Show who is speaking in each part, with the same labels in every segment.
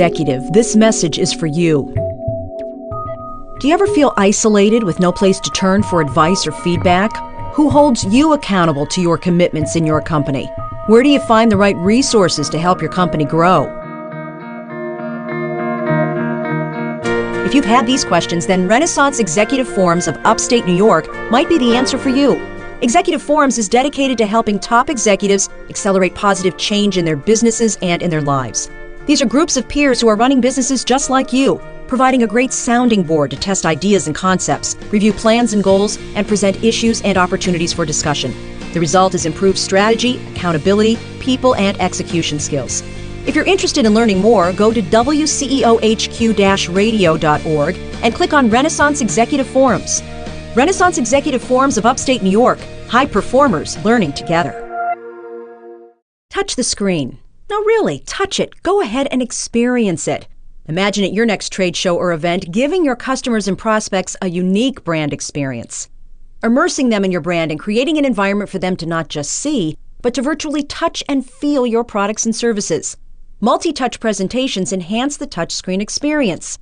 Speaker 1: executive, this message is for you. Do you ever feel isolated with no place to turn for advice or feedback? Who holds you accountable to your commitments in your company? Where do you find the right resources to help your company grow? If you've had these questions, then Renaissance Executive Forums of upstate New York might be the answer for you. Executive Forums is dedicated to helping top executives accelerate positive change in their businesses and in their lives. These are groups of peers who are running businesses just like you, providing a great sounding board to test ideas and concepts, review plans and goals, and present issues and opportunities for discussion. The result is improved strategy, accountability, people, and execution skills. If you're interested in learning more, go to wceohq-radio.org and click on Renaissance Executive Forums. Renaissance Executive Forums of upstate New York, high performers learning together. Touch the screen. No, really, touch it. Go ahead and experience it. Imagine at your next trade show or event, giving your customers and prospects a unique brand experience. Immersing them in your brand and creating an environment for them to not just see, but to virtually touch and feel your products and services. Multi-touch presentations enhance the touchscreen experience.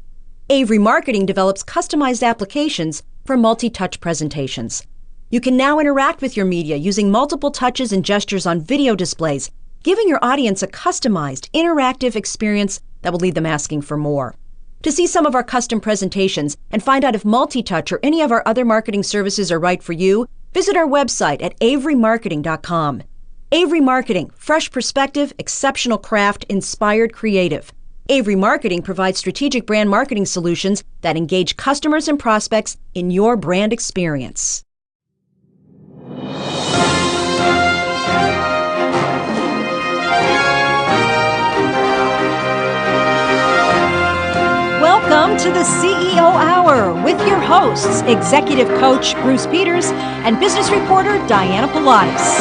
Speaker 1: Avery Marketing develops customized applications for multi-touch presentations. You can now interact with your media using multiple touches and gestures on video displays, giving your audience a customized, interactive experience that will leave them asking for more. To see some of our custom presentations and find out if multi-touch or any of our other marketing services are right for you, visit our website at averymarketing.com. Avery Marketing, fresh perspective, exceptional craft, inspired creative. Avery Marketing provides strategic brand marketing solutions that engage customers and prospects in your brand experience. Welcome to the CEO Hour with your hosts, Executive Coach Bruce Peters and Business Reporter Diana Pilates.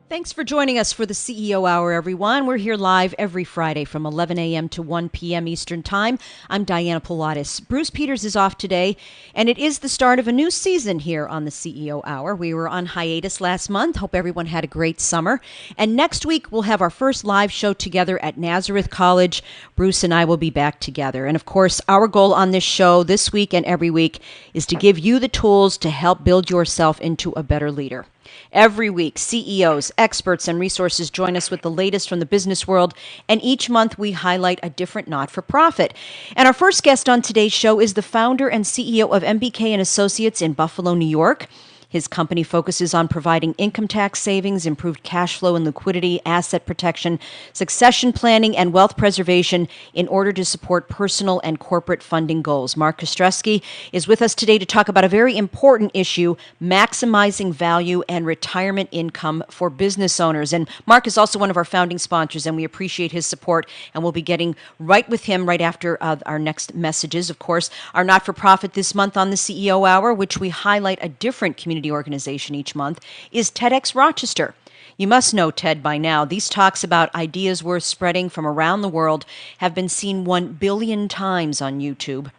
Speaker 1: Thanks for joining us for the CEO Hour, everyone. We're here live every Friday from 11 a.m. to 1 p.m. Eastern Time. I'm Diana Pilates. Bruce Peters is off today, and it is the start of a new season here on the CEO Hour. We were on hiatus last month. Hope everyone had a great summer. And next week, we'll have our first live show together at Nazareth College. Bruce and I will be back together. And of course, our goal on this show this week and every week is to give you the tools to help build yourself into a better leader. Every week, CEOs, experts, and resources join us with the latest from the business world, and each month we highlight a different not-for-profit. And our first guest on today's show is the founder and CEO of MBK & Associates in Buffalo, New York. His company focuses on providing income tax savings, improved cash flow and liquidity, asset protection, succession planning, and wealth preservation in order to support personal and corporate funding goals. Mark Wceohq is with us today to talk about a very important issue, maximizing value and retirement income for business owners. And Mark is also one of our founding sponsors, and we appreciate his support, and we'll be getting right with him right after our next messages. Of course, our not-for-profit this month on the CEO Hour, which we highlight a different community organization each month, is TEDx Rochester. You must know TED by now. These talks about ideas worth spreading from around the world have been seen 1 billion times on YouTube.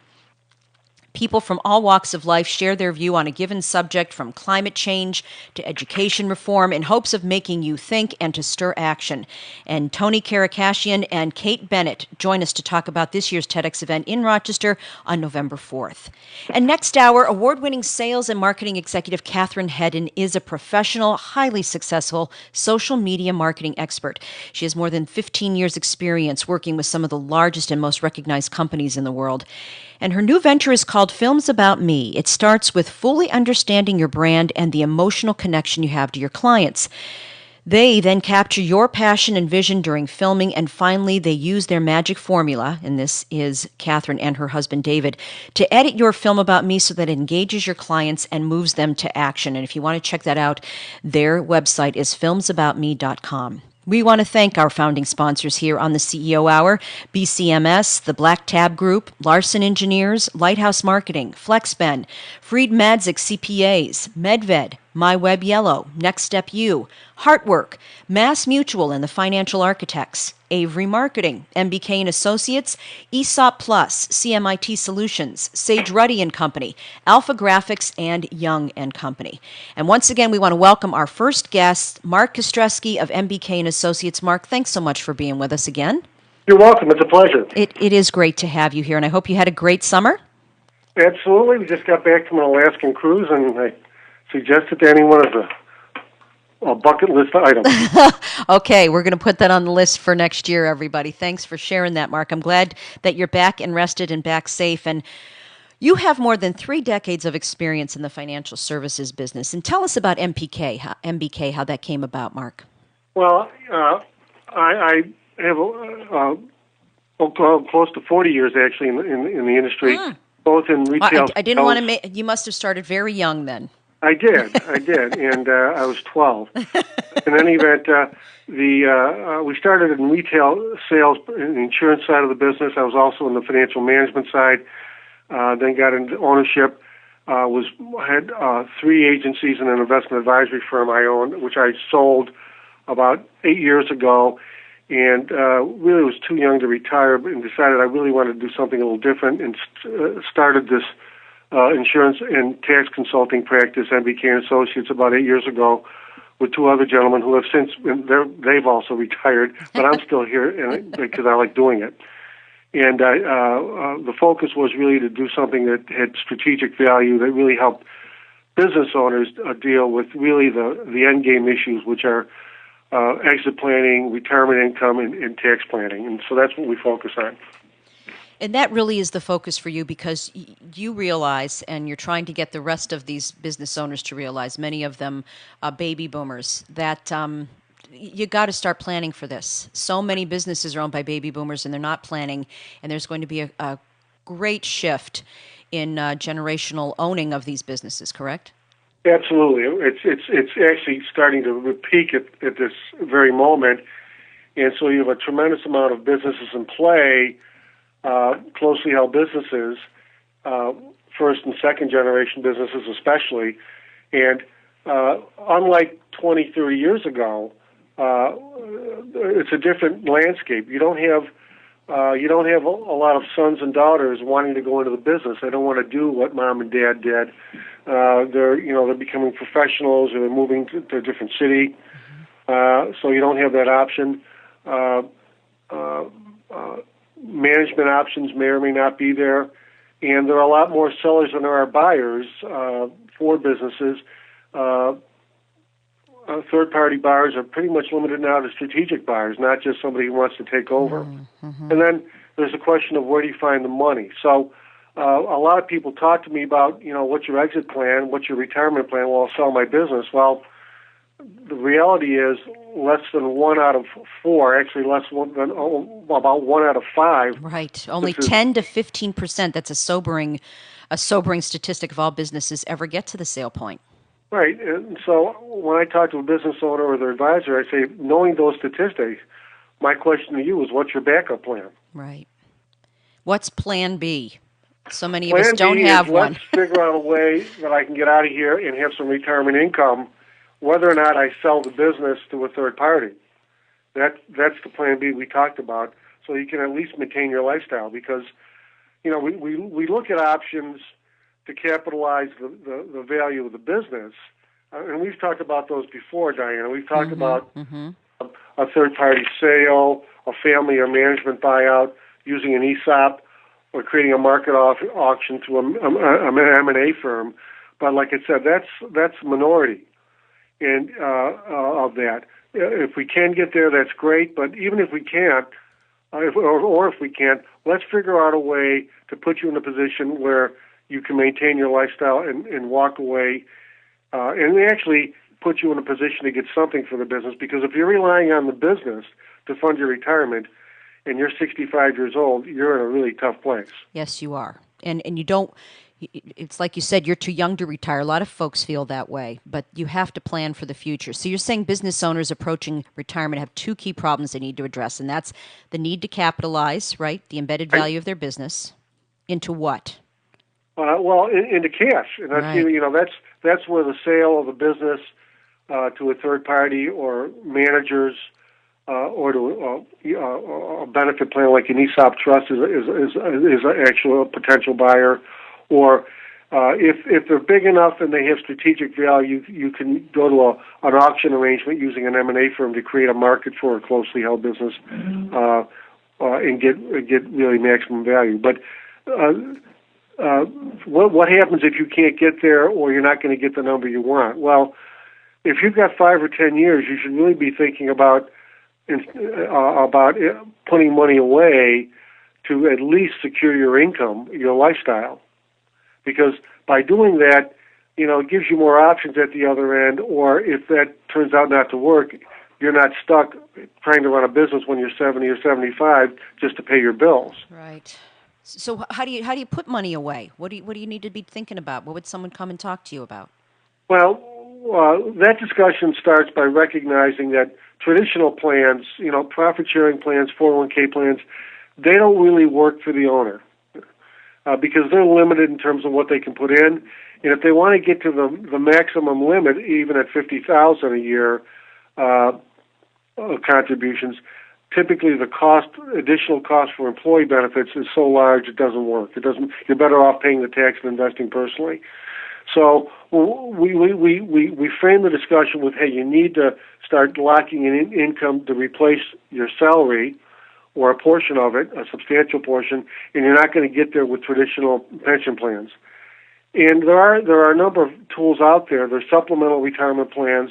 Speaker 1: People from all walks of life share their view on a given subject, from climate change to education reform, in hopes of making you think and to stir action. And Tony Karakashian and Kate Bennett join us to talk about this year's TEDx event in Rochester on November 4th. And next hour, award-winning sales and marketing executive Catherine Hedden is a professional, highly successful social media marketing expert. She has more than 15 years' experience working with some of the largest and most recognized companies in the world. And her new venture is called Films About Me. It starts with fully understanding your brand and the emotional connection you have to your clients. They then capture your passion and vision during filming, and finally they use their magic formula, and this is Catherine and her husband David, to edit your film about me so that it engages your clients and moves them to action. And if you want to check that out, their website is filmsaboutme.com. We want to thank our founding sponsors here on the CEO Hour: BCMS, the Black Tab Group, Larson Engineers, Lighthouse Marketing, FlexBen, Freed Madzik CPAs, Medved, MyWeb Yellow, Next Step U, Heartwork, Mass Mutual and the Financial Architects, Avery Marketing, MBK & Associates, ESOP Plus, CMIT Solutions, Sage Ruddy & Company, Alpha Graphics, and Young & Company. And once again, we want to welcome our first guest, Mark Wceohq of MBK & Associates. Mark, thanks so much for being with us again.
Speaker 2: You're welcome. It's a pleasure.
Speaker 1: It is great to have you here, and I hope you had a great summer.
Speaker 2: Absolutely. We just got back from an Alaskan cruise, and I suggested to anyone as a bucket list item.
Speaker 1: Okay, we're going to put that on the list for next year, everybody. Thanks for sharing that, Mark. I'm glad that you're back and rested and back safe. And you have more than 3 decades of experience in the financial services business. And tell us about MBK, how that came about, Mark.
Speaker 2: Well, I have close to 40 years, actually, in the industry, both in retail.
Speaker 1: I didn't want to make. You must have started very young then.
Speaker 2: I did, and I was 12. In any event, we started in retail sales, in the insurance side of the business. I was also in the financial management side. Then got into ownership. Had 3 agencies and an investment advisory firm I owned, which I sold about 8 years ago, and really was too young to retire, and decided I really wanted to do something a little different, and started this insurance and tax consulting practice, MBK Associates, about 8 years ago, with 2 other gentlemen who have since they've also retired, but I'm still here because I like doing it. And the focus was really to do something that had strategic value, that really helped business owners deal with really the end game issues, which are exit planning, retirement income, and tax planning. And so that's what we focus on.
Speaker 1: And that really is the focus for you, because you realize, and you're trying to get the rest of these business owners to realize, many of them baby boomers, that you got to start planning for this. So many businesses are owned by baby boomers, and they're not planning, and there's going to be a great shift in generational owning of these businesses, correct?
Speaker 2: Absolutely. It's actually starting to peak at this very moment, and so you have a tremendous amount of businesses in play, closely held businesses, first and second generation businesses especially, and unlike 20, 30 years ago, it's a different landscape. You don't have a lot of sons and daughters wanting to go into the business. They don't want to do what mom and dad did. They're becoming professionals, or they're moving to a different city. So you don't have that option. Management options may or may not be there, and there are a lot more sellers than there are buyers for businesses. Third-party buyers are pretty much limited now to strategic buyers, not just somebody who wants to take over. Mm-hmm. And then there's a question of where do you find the money. So a lot of people talk to me about, what's your exit plan, what's your retirement plan? Well, I'll sell my business. Well, the reality is less than 1 out of 4, actually about 1 out of 5.
Speaker 1: Right, only 10 to 15%. That's a sobering statistic of all businesses ever get to the sale point.
Speaker 2: Right, and so when I talk to a business owner or their advisor, I say, knowing those statistics, my question to you is, what's your backup plan?
Speaker 1: Right. What's Plan B? So many of us don't have one.
Speaker 2: Let's figure out a way that I can get out of here and have some retirement income, whether or not I sell the business to a third party. That's the Plan B we talked about, so you can at least maintain your lifestyle, because we look at options to capitalize the value of the business. And we've talked about those before, Diana. We've talked about a third-party sale, a family or management buyout, using an ESOP, or creating a market auction to an M&A firm. But like I said, that's minority of that. If we can get there, that's great. But even if we can't, if we can't, let's figure out a way to put you in a position where you can maintain your lifestyle and walk away, and actually put you in a position to get something for the business. Because if you're relying on the business to fund your retirement and you're 65 years old, you're in a really tough place.
Speaker 1: Yes, you are. And you don't, it's like you said, you're too young to retire. A lot of folks feel that way, but you have to plan for the future. So you're saying business owners approaching retirement have 2 key problems they need to address, and that's the need to capitalize, right, the embedded value of their business, into what?
Speaker 2: Into cash, and that's
Speaker 1: right.
Speaker 2: That's where the sale of a business to a third party, or managers, or to a benefit plan like an ESOP trust is an actual potential buyer, or if they're big enough and they have strategic value, you can go to an auction arrangement using an M&A firm to create a market for a closely held business. and get really maximum value. But what happens if you can't get there, or you're not going to get the number you want? Well, if you've got 5 or 10 years, you should really be thinking about putting money away to at least secure your income, your lifestyle, because by doing that, it gives you more options at the other end. Or if that turns out not to work, you're not stuck trying to run a business when you're 70 or 75 just to pay your bills.
Speaker 1: Right. So how do you put money away? What do you need to be thinking about? What would someone come and talk to you about?
Speaker 2: Well, that discussion starts by recognizing that traditional plans, profit-sharing plans, 401k plans, they don't really work for the owner because they're limited in terms of what they can put in. And if they want to get to the maximum limit, even at $50,000 a year contributions, typically the additional cost for employee benefits is so large it doesn't work. You're better off paying the tax and investing personally. So we frame the discussion with, hey, you need to start locking in income to replace your salary or a portion of it, a substantial portion, and you're not going to get there with traditional pension plans. And there are a number of tools out there. There's supplemental retirement plans,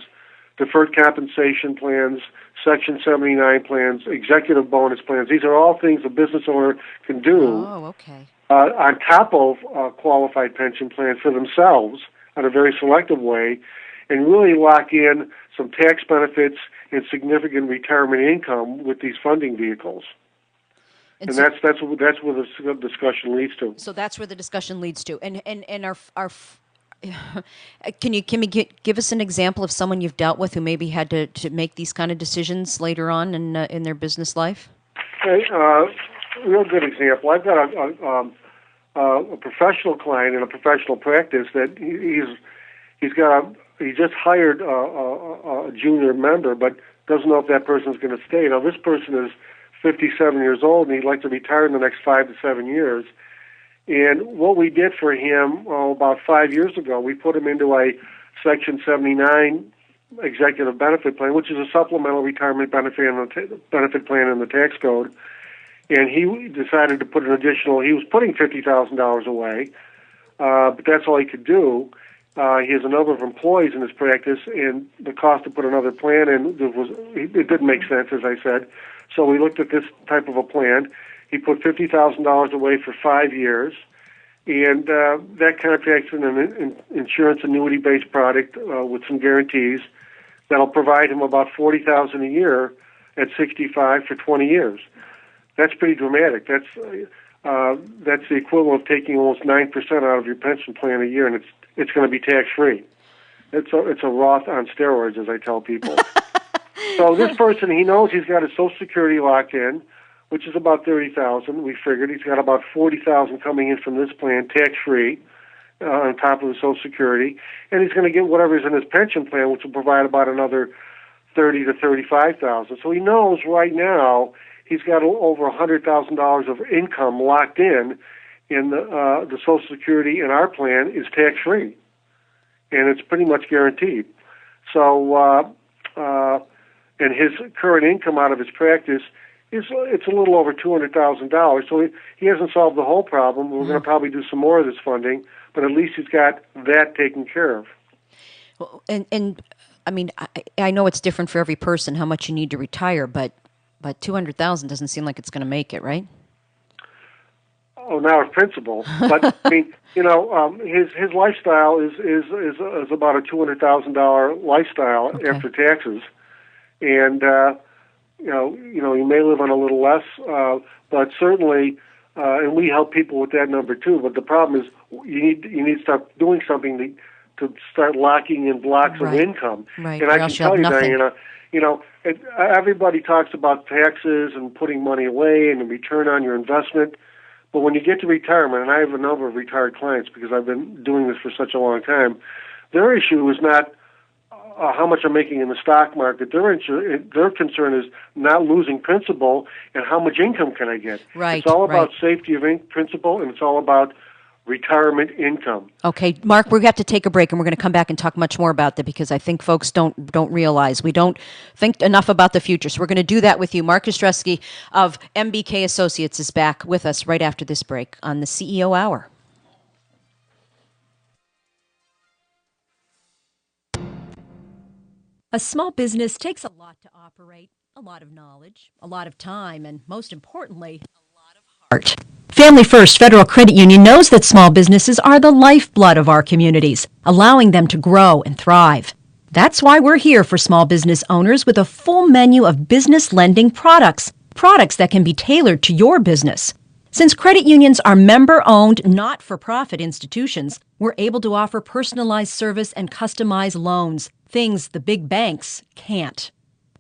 Speaker 2: deferred compensation plans, Section 79 plans, executive bonus plans. These are all things a business owner can do on top of a qualified pension plan for themselves in a very selective way, and really lock in some tax benefits and significant retirement income with these funding vehicles. And so, that's where the discussion leads to.
Speaker 1: So that's where the discussion leads to. And our can you give us an example of someone you've dealt with who maybe had to make these kind of decisions later on in their business life?
Speaker 2: Okay, real good example. I've got a professional client in a professional practice that he just hired a junior member, but doesn't know if that person's going to stay. Now, this person is 57 years old, and he'd like to retire in the next 5 to 7 years. And what we did for him about 5 years ago, we put him into a Section 79 executive benefit plan, which is a supplemental retirement benefit plan in the tax code. And he decided to put he was putting $50,000 away, but that's all he could do. He has a number of employees in his practice, and the cost to put another plan in, it didn't make sense, as I said. So we looked at this type of a plan. He put $50,000 away for 5 years, and that contract's in an insurance annuity-based product with some guarantees that'll provide him about $40,000 a year at 65 for 20 years. That's pretty dramatic. That's the equivalent of taking almost 9% out of your pension plan a year, and it's going to be tax-free. It's a Roth on steroids, as I tell people. So this person, he knows he's got his Social Security locked in, which is about $30,000. We figured he's got about $40,000 coming in from this plan, tax-free, on top of the Social Security, and he's going to get whatever's in his pension plan, which will provide about another $30,000 to $35,000. So he knows right now he's got over $100,000 of income locked in the Social Security, and our plan is tax-free, and it's pretty much guaranteed. So, and his current income out of his practice it's a little over $200,000. So he hasn't solved the whole problem. We're going to probably do some more of this funding, but at least he's got that taken care of.
Speaker 1: Well, and I mean, I know it's different for every person how much you need to retire, but $200,000 doesn't seem like it's going to make it, right?
Speaker 2: Oh, now it's principal, but I mean, his lifestyle is about a $200,000 lifestyle after taxes, and you may live on a little less, but certainly, and we help people with that number too. But the problem is you need to start doing something to start locking in blocks of income.
Speaker 1: Right.
Speaker 2: And I can tell you, Diana, everybody talks about taxes and putting money away and the return on your investment. But when you get to retirement, and I have a number of retired clients because I've been doing this for such a long time, their issue is not how much I'm making in the stock market. Their concern is not losing principal and how much income can I get.
Speaker 1: Right.
Speaker 2: It's all about safety of principal, and it's all about retirement income.
Speaker 1: Okay, Mark, we're going to have to take a break, and we're going to come back and talk much more about that because I think folks don't realize we don't think enough about the future. So we're going to do that with you. Mark Wceohq of MBK Associates is back with us right after this break on the CEO Hour. A small business takes a lot to operate, a lot of knowledge, a lot of time, and most importantly, a lot of heart. Family First Federal Credit Union knows that small businesses are the lifeblood of our communities, allowing them to grow and thrive. That's why we're here for small business owners with a full menu of business lending products that can be tailored to your business. Since credit unions are member-owned, not-for-profit institutions, we're able to offer personalized service and customized loans, things the big banks can't.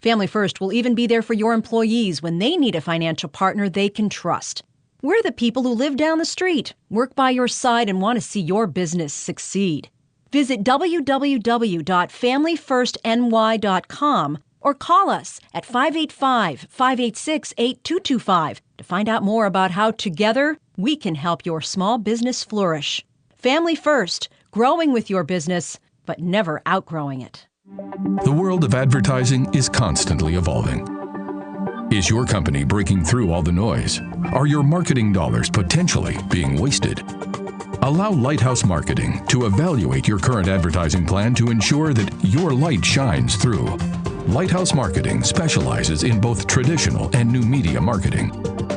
Speaker 1: Family First will even be there for your employees when they need a financial partner they can trust. We're the people who live down the street, work by your side, and want to see your business succeed. Visit www.familyfirstny.com or call us at 585-586-8225 to find out more about how together we can help your small business flourish. Family First, growing with your business, but never outgrowing it.
Speaker 3: The world of advertising is constantly evolving. Is your company breaking through all the noise? Are your marketing dollars potentially being wasted? Allow Lighthouse Marketing to evaluate your current advertising plan to ensure that your light shines through. Lighthouse Marketing specializes in both traditional and new media marketing.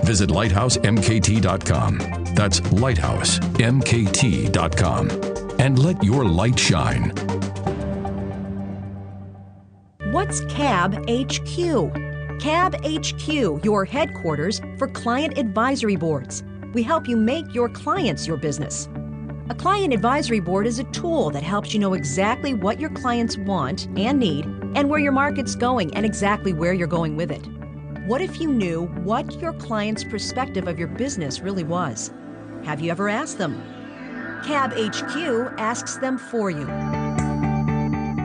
Speaker 3: Visit lighthousemkt.com. That's lighthousemkt.com. And let your light shine.
Speaker 1: What's CAB HQ? CAB HQ, your headquarters for client advisory boards. We help you make your clients your business. A client advisory board is a tool that helps you know exactly what your clients want and need and where your market's going and exactly where you're going with it. What if you knew what your client's perspective of your business really was? Have you ever asked them? CAB HQ asks them for you.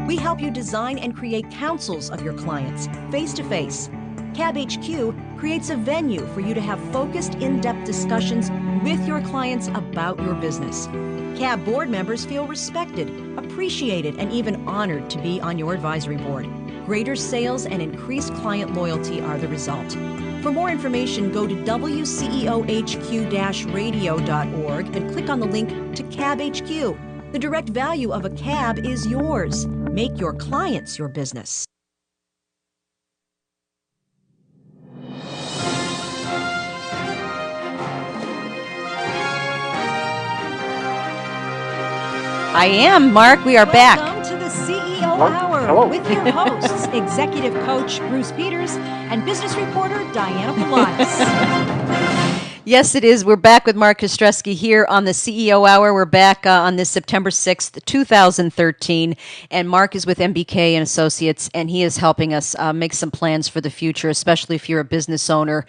Speaker 1: We help you design and create councils of your clients, face-to-face. CAB HQ creates a venue for you to have focused, in-depth discussions with your clients about your business. CAB board members feel respected, appreciated, and even honored to be on your advisory board. Greater sales and increased client loyalty are the result. For more information, go to wceohq-radio.org and click on the link to CAB HQ. The direct value of a CAB is yours. Make your clients your business. I am, Mark. We are back.
Speaker 2: Welcome
Speaker 1: to the CEO Hour with your hosts, Executive Coach Bruce Peters and Business Reporter Diana Polatis. Yes, it is. We're back with Mark Wceohq here on the CEO Hour. We're back on this September 6th, 2013, and Mark is with MBK and Associates, and he is helping us make some plans for the future, especially if you're a business owner.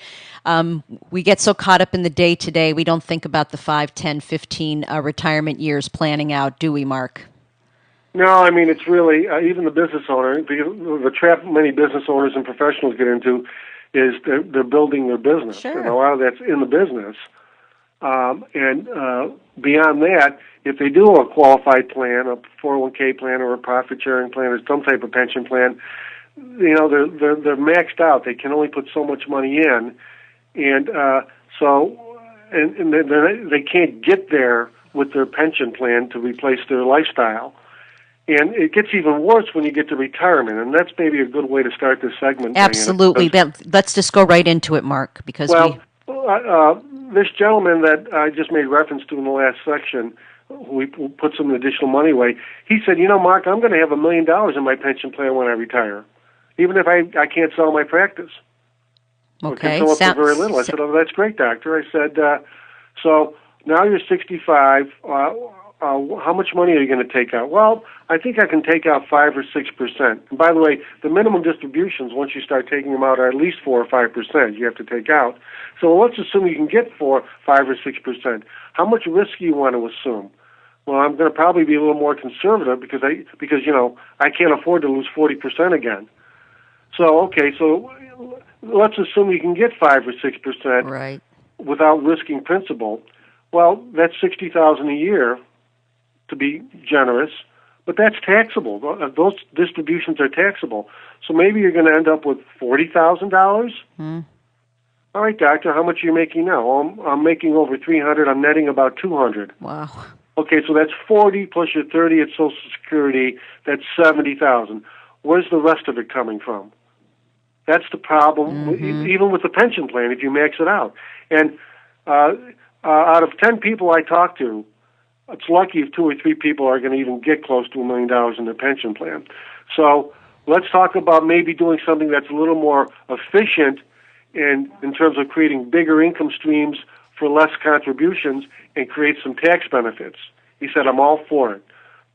Speaker 1: We get so caught up in the day-to-day, we don't think about the 5, 10, 15 retirement years planning out, do we, Mark?
Speaker 2: No, I mean, it's really, even the business owner, the trap many business owners and professionals get into is they're building their business.
Speaker 1: Sure.
Speaker 2: And a lot of that's in the business. Beyond that, if they do a qualified plan, a 401k plan or a profit-sharing plan or some type of pension plan, you know, they're maxed out. They can only put so much money in. And they can't get there with their pension plan to replace their lifestyle. And it gets even worse when you get to retirement, and that's maybe a good way to start this segment.
Speaker 1: Absolutely. Let's just go right into it, Mark, because
Speaker 2: this gentleman that I just made reference to in the last section, we put some additional money away, he said, you know, Mark, I'm going to have $1 million in my pension plan when I retire, even if I can't sell my practice.
Speaker 1: Okay.
Speaker 2: Or can sell it for very little. I said, oh, that's great, doctor. I said, so now you're 65. How much money are you going to take out? Well, I think I can take out 5 or 6%. And by the way, the minimum distributions, once you start taking them out, are at least 4 or 5% you have to take out. So let's assume you can get 5 or 6%. How much risk do you want to assume? Well, I'm going to probably be a little more conservative because you know, I can't afford to lose 40% again. So let's assume you can get 5 or 6%
Speaker 1: right,
Speaker 2: without risking principal. Well, that's $60,000 a year, to be generous, but that's taxable. Those distributions are taxable. So maybe you're going to end up with $40,000. All right, doctor, how much are you making now? Well, I'm making over $300. I'm netting about $200.
Speaker 1: Wow.
Speaker 2: Okay, so that's 40 plus your 30 at Social Security. That's 70,000. Where's the rest of it coming from? That's the problem, even with the pension plan, if you max it out. And out of 10 people I talk to, it's lucky if 2 or 3 people are going to even get close to $1 million in their pension plan. So let's talk about maybe doing something that's a little more efficient in terms of creating bigger income streams for less contributions and create some tax benefits. He said, I'm all for it.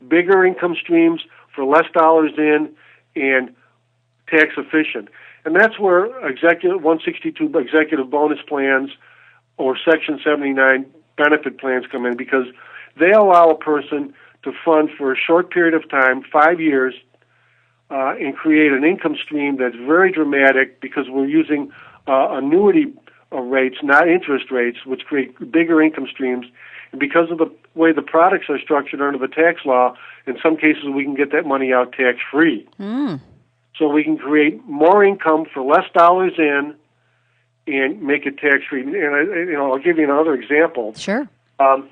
Speaker 2: Bigger income streams for less dollars in and tax efficient. And that's where 162 executive bonus plans or Section 79 benefit plans come in, because they allow a person to fund for a short period of time, 5 years, and create an income stream that's very dramatic, because we're using annuity rates, not interest rates, which create bigger income streams. And because of the way the products are structured under the tax law, in some cases we can get that money out tax-free. So we can create more income for less dollars in and make it tax-free. And I'll give you another example.
Speaker 1: Sure.
Speaker 2: I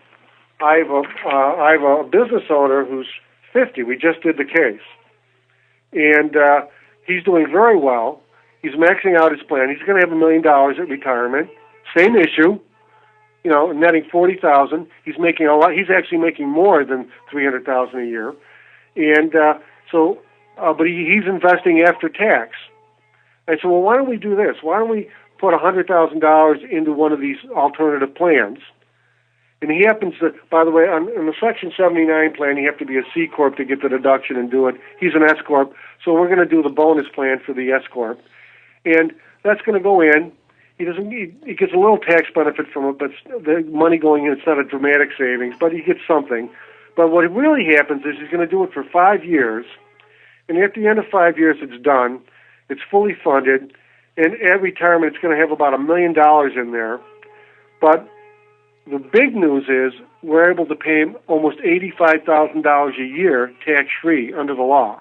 Speaker 2: have a business owner who's 50. We just did the case. And he's doing very well. He's maxing out his plan. He's going to have $1 million at retirement. Same issue, netting $40,000. He's making a lot. He's actually making more than $300,000 a year. And but he's investing after tax. I said, well, why don't we do this? Why don't we put $100,000 into one of these alternative plans? And he happens to, by the way, in the Section 79 plan, you have to be a C Corp to get the deduction and do it. He's an S Corp, so we're going to do the bonus plan for the S Corp. And that's going to go in. He gets a little tax benefit from it, but the money going in, it's not a dramatic savings, but he gets something. But what really happens is he's going to do it for 5 years, and at the end of 5 years, it's done. It's fully funded, and at retirement, it's going to have about $1 million in there. But the big news is we're able to pay him almost $85,000 a year tax-free under the law.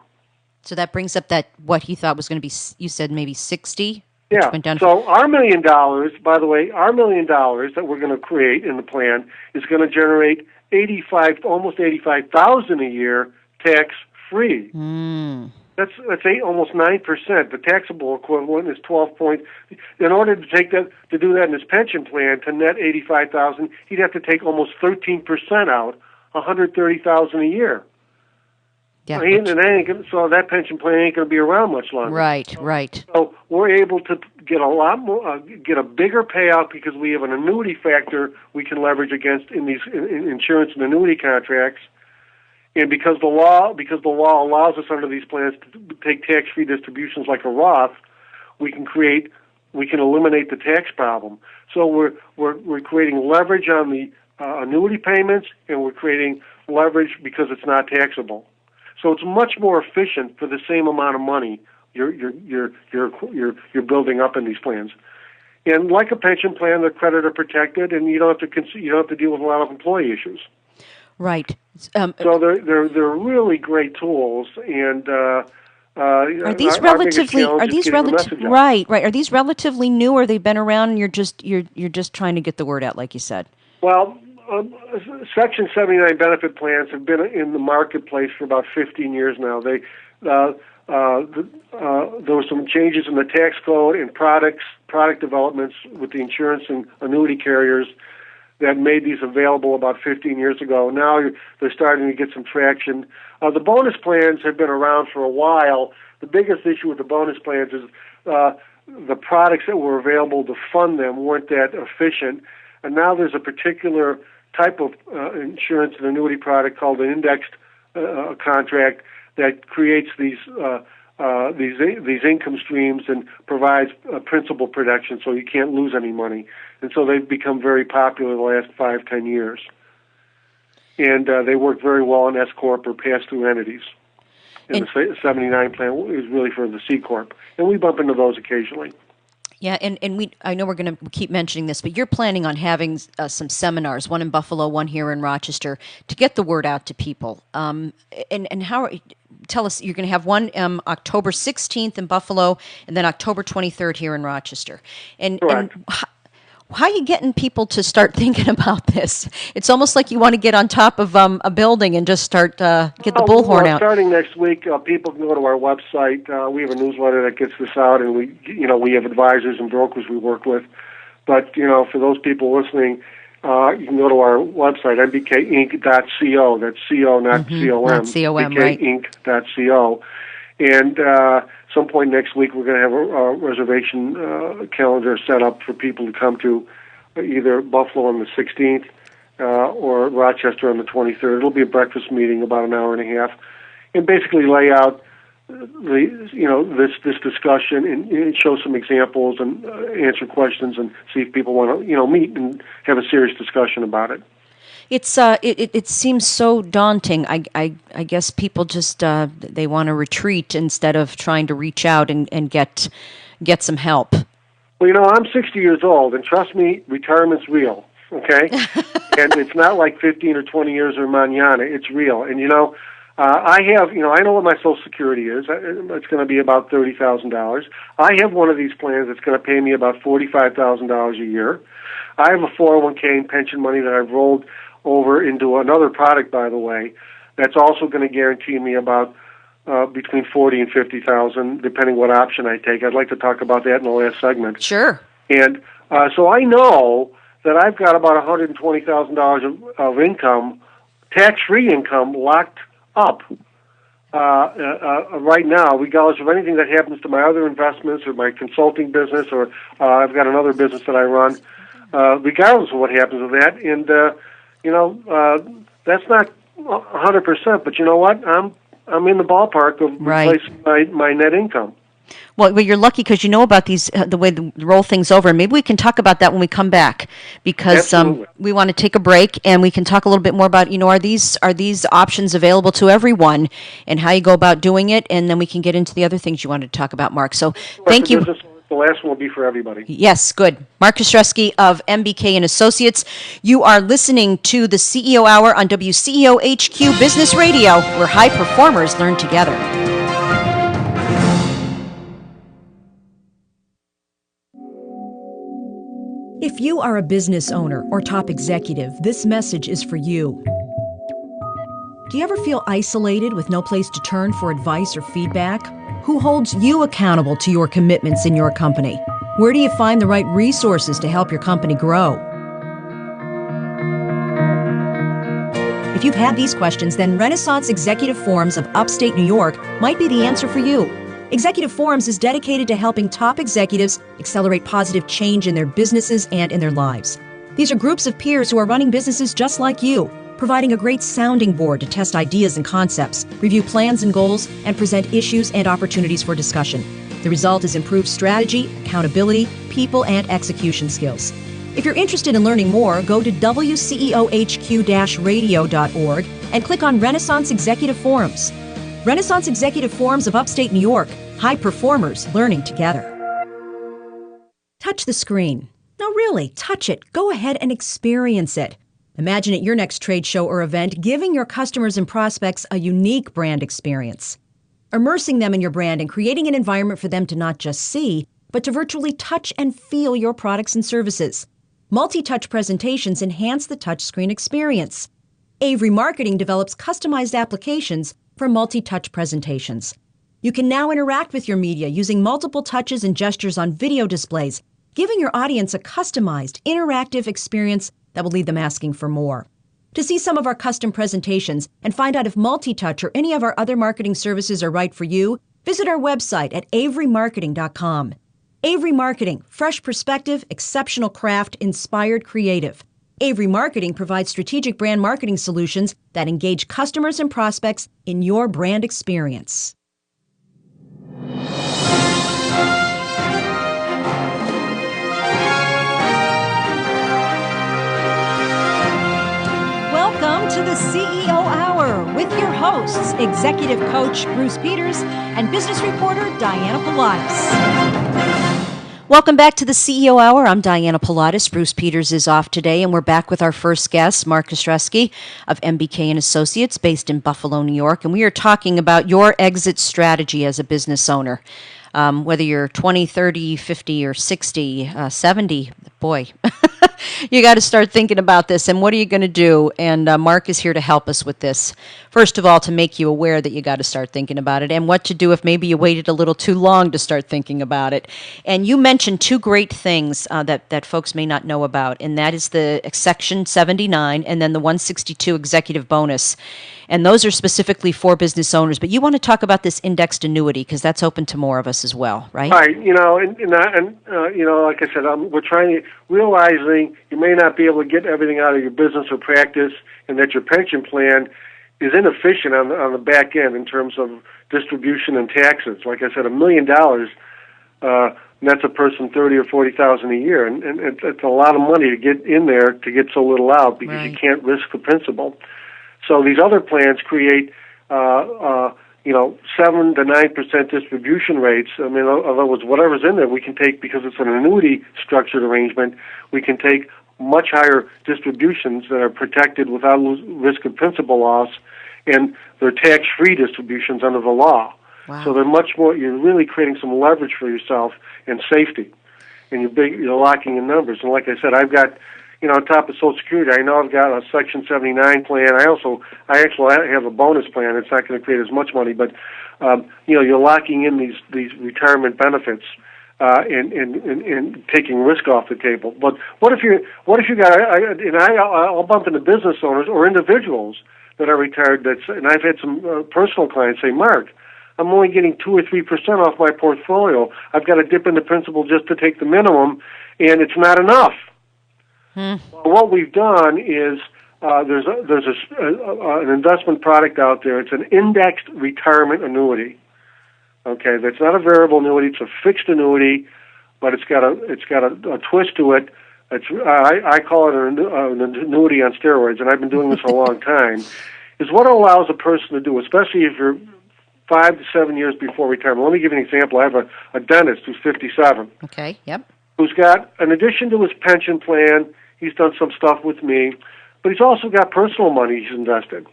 Speaker 1: So that brings up what he thought was going to be, you said maybe 60?
Speaker 2: Yeah. So our $1 million, by the way, our $1 million that we're going to create in the plan is going to generate almost $85,000 a year tax-free. That's almost 9%. The taxable equivalent is 12 point. In order to do that in his pension plan to net $85,000, he'd have to take almost 13% out, $130,000 a year.
Speaker 1: Yeah.
Speaker 2: So that pension plan ain't going to be around much longer.
Speaker 1: Right.
Speaker 2: So we're able to get a lot more, get a bigger payout because we have an annuity factor we can leverage against in these insurance and annuity contracts. And because the law allows us under these plans to take tax-free distributions like a Roth, we can eliminate the tax problem. So we're creating leverage on the annuity payments, and we're creating leverage because it's not taxable. So it's much more efficient for the same amount of money you're building up in these plans. And like a pension plan, they're creditor protected, and you don't have to deal with a lot of employee issues.
Speaker 1: Right.
Speaker 2: So they're really great tools, and
Speaker 1: are these relatively right? Are these relatively new, or they've been around, and you're just trying to get the word out, like you said?
Speaker 2: Well, Section 79 benefit plans have been in the marketplace for about 15 years now. There were some changes in the tax code and product developments with the insurance and annuity carriers that made these available about 15 years ago. Now they're starting to get some traction. The bonus plans have been around for a while. The biggest issue with the bonus plans is the products that were available to fund them weren't that efficient. And now there's a particular type of insurance and annuity product called an indexed contract that creates these income streams and provides principal protection, so you can't lose any money. And so they've become very popular the last 5-10 years. And they work very well in S Corp or pass-through entities. And the 79 plan is really for the C Corp. And we bump into those occasionally.
Speaker 1: Yeah, and I know we're going to keep mentioning this, but you're planning on having some seminars, one in Buffalo, one here in Rochester, to get the word out to people. And how? Tell us, you're going to have one October 16th in Buffalo, and then October 23rd here in Rochester.
Speaker 2: Correct.
Speaker 1: And how are you getting people to start thinking about this? It's almost like you want to get on top of a building and just start get the bullhorn out.
Speaker 2: Starting next week, people can go to our website. We have a newsletter that gets this out, and we have advisors and brokers we work with. But for those people listening, you can go to our website, mbkinc.co. That's co, not com.
Speaker 1: Not com, right?
Speaker 2: mbkinc.co. And some point next week, we're going to have a reservation calendar set up for people to come to either Buffalo on the 16th or Rochester on the 23rd. It'll be a breakfast meeting, about an hour and a half, and basically lay out this discussion and show some examples and answer questions and see if people want to meet and have a serious discussion about it.
Speaker 1: It's it seems so daunting. I guess people just they want to retreat instead of trying to reach out and get some help.
Speaker 2: Well, I'm 60 years old, and trust me, retirement's real. Okay, and it's not like 15 or 20 years or mañana. It's real, and I have I know what my Social Security is. It's going to be about $30,000. I have one of these plans that's going to pay me about $45,000 a year. I have a 401k and pension money that I've rolled over into another product, by the way, that's also going to guarantee me about between $40,000 and $50,000, depending what option I take. I'd like to talk about that in the last segment.
Speaker 1: Sure.
Speaker 2: And so I know that I've got about $120,000 of income, tax-free income, locked up right now, regardless of anything that happens to my other investments or my consulting business, or I've got another business that I run. Regardless of what happens with that, and that's not 100%, but you know what? I'm in the ballpark of replacing my net income.
Speaker 1: Well, you're lucky because you know about these the way to roll things over, and maybe we can talk about that when we come back, because we want to take a break and we can talk a little bit more about are these options available to everyone and how you go about doing it, and then we can get into the other things you wanted to talk about, Mark. So thank you.
Speaker 2: The last one will be for everybody.
Speaker 1: Yes, good. Mark Wceohq of MBK and Associates. You are listening to the CEO Hour on Wceohq Business Radio, where high performers learn together. If you are a business owner or top executive, this message is for you. Do you ever feel isolated with no place to turn for advice or feedback? Who holds you accountable to your commitments in your company? Where do you find the right resources to help your company grow? If you've had these questions, then Renaissance Executive Forums of upstate New York might be the answer for you. Executive Forums is dedicated to helping top executives accelerate positive change in their businesses and in their lives. These are groups of peers who are running businesses just like you, providing a great sounding board to test ideas and concepts, review plans and goals, and present issues and opportunities for discussion. The result is improved strategy, accountability, people, and execution skills. If you're interested in learning more, go to wceohq-radio.org and click on Renaissance Executive Forums. Renaissance Executive Forums of upstate New York, high performers learning together. Touch the screen. No, really, touch it. Go ahead and experience it. Imagine at your next trade show or event giving your customers and prospects a unique brand experience. Immersing them in your brand and creating an environment for them to not just see, but to virtually touch and feel your products and services. Multi-touch presentations enhance the touchscreen experience. Avery Marketing develops customized applications for multi-touch presentations. You can now interact with your media using multiple touches and gestures on video displays, giving your audience a customized, interactive experience that will leave them asking for more. To see some of our custom presentations and find out if multi-touch or any of our other marketing services are right for you, visit our website at averymarketing.com. Avery Marketing, fresh perspective, exceptional craft, inspired creative. Avery Marketing provides strategic brand marketing solutions that engage customers and prospects in your brand experience. Welcome to the CEO Hour with your hosts, Executive Coach Bruce Peters and Business Reporter Diana Politis. Welcome back to the CEO Hour. I'm Diana Pilatus. Bruce Peters is off today, and we're back with our first guest, Mark Wceohq of MBK and Associates, based in Buffalo, New York. And we are talking about your exit strategy as a business owner. Whether you're 20, 30, 50, or 60, 70, boy, you got to start thinking about this. And what are you going to do? And Mark is here to help us with this. First of all, to make you aware that you got to start thinking about it, and what to do if maybe you waited a little too long to start thinking about it. And you mentioned two great things that folks may not know about, and that is the Section 79 and then the 162 executive bonus. And those are specifically for business owners. But you want to talk about this indexed annuity because that's open to more of us as well, right?
Speaker 2: Right. Like I said, we're realizing you may not be able to get everything out of your business or practice, and that your pension plan is inefficient on the back end in terms of distribution and taxes. Like I said, $1 million nets a person $30,000 or $40,000 a year, and it's a lot of money to get in there to get so little out because
Speaker 1: right.
Speaker 2: You can't risk the principal. So these other plans create 7 to 9% distribution rates. I mean, in other words, whatever's in there, we can take, because it's an annuity structured arrangement, we can take much higher distributions that are protected without risk of principal loss, and they're tax-free distributions under the law.
Speaker 1: Wow.
Speaker 2: So they're much more, you're really creating some leverage for yourself and safety, and you're locking in numbers. And like I said, I've got, on top of Social Security, I know I've got a Section 79 plan. I actually have a bonus plan. It's not going to create as much money, but you're locking in these retirement benefits and taking risk off the table. But what if you got? I'll bump into business owners or individuals that are retired. And I've had some personal clients say, Mark, I'm only getting 2 or 3% off my portfolio. I've got to dip into principal just to take the minimum, and it's not enough. Well, what we've done is there's an investment product out there. It's an indexed retirement annuity. Okay, that's not a variable annuity. It's a fixed annuity, but it's got a twist to it. I call it an annuity on steroids, and I've been doing this a long time. Is what it allows a person to do, especially if you're 5 to 7 years before retirement. Let me give you an example. I have a dentist who's 57.
Speaker 1: Okay. Yep.
Speaker 2: Who's got, in addition to his pension plan, he's done some stuff with me, but he's also got personal money he's invested.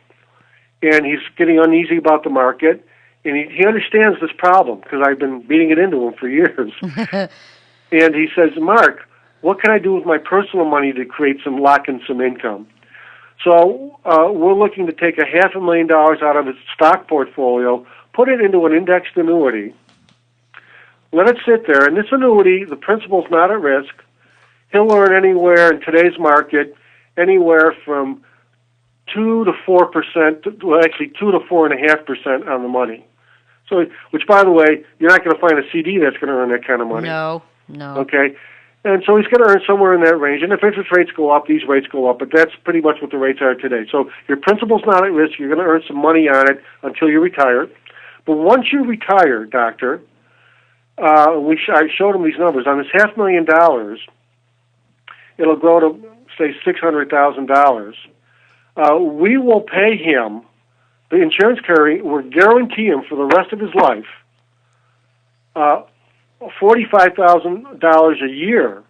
Speaker 2: And he's getting uneasy about the market, and he understands this problem because I've been beating it into him for years. And he says, Mark, what can I do with my personal money to lock in some income? So we're looking to take $500,000 out of his stock portfolio, put it into an indexed annuity, let it sit there, and this annuity, the principal's not at risk. He'll earn anywhere in today's market, anywhere from 2 to 4%, well, actually 2 to 4.5% on the money. So, which, by the way, you're not going to find a CD that's going to earn that kind of money.
Speaker 1: No.
Speaker 2: Okay, and so he's going to earn somewhere in that range. And if interest rates go up, these rates go up. But that's pretty much what the rates are today. So your principal's not at risk. You're going to earn some money on it until you retire. But once you retire, doctor, I showed him these numbers. On this $500,000, it'll grow to, say, $600,000. We will pay him, the insurance carrier will guarantee him for the rest of his life, $45,000 a year.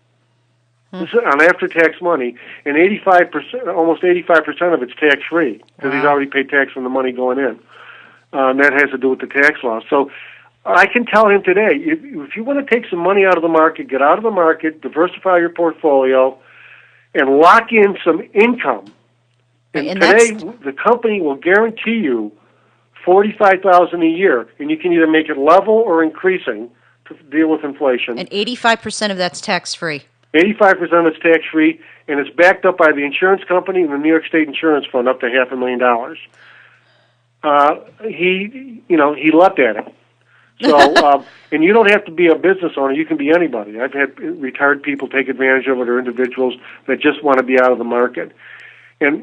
Speaker 2: This is on after-tax money, and 85%, almost 85% of it's tax-free because he's already paid tax on the money going in. And that has to do with the tax law. So I can tell him today, if you want to take some money out of the market, get out of the market, diversify your portfolio, and lock in some income. And today, the company will guarantee you $45,000 a year, and you can either make it level or increasing to deal with inflation.
Speaker 1: And 85% of that's tax-free.
Speaker 2: 85% is tax-free, and it's backed up by the insurance company and the New York State Insurance Fund up to $500,000. He leapt at it. So, and you don't have to be a business owner. You can be anybody. I've had retired people take advantage of it, or individuals that just want to be out of the market. And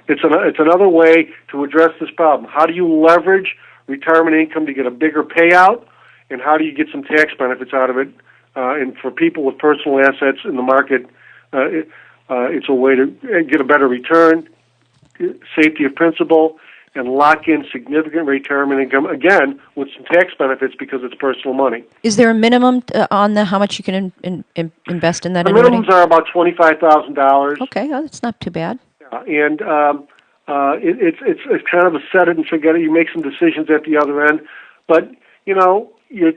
Speaker 2: it's another way to address this problem. How do you leverage retirement income to get a bigger payout, and how do you get some tax benefits out of it? And for people with personal assets in the market, it's a way to get a better return, safety of principal, and lock in significant retirement income, again, with some tax benefits because it's personal money.
Speaker 1: Is there a minimum on how much you can invest in that
Speaker 2: The
Speaker 1: annuity?
Speaker 2: minimums are about $25,000.
Speaker 1: Okay, oh, that's not too bad.
Speaker 2: And it's kind of a set it and forget it. You make some decisions at the other end, but you're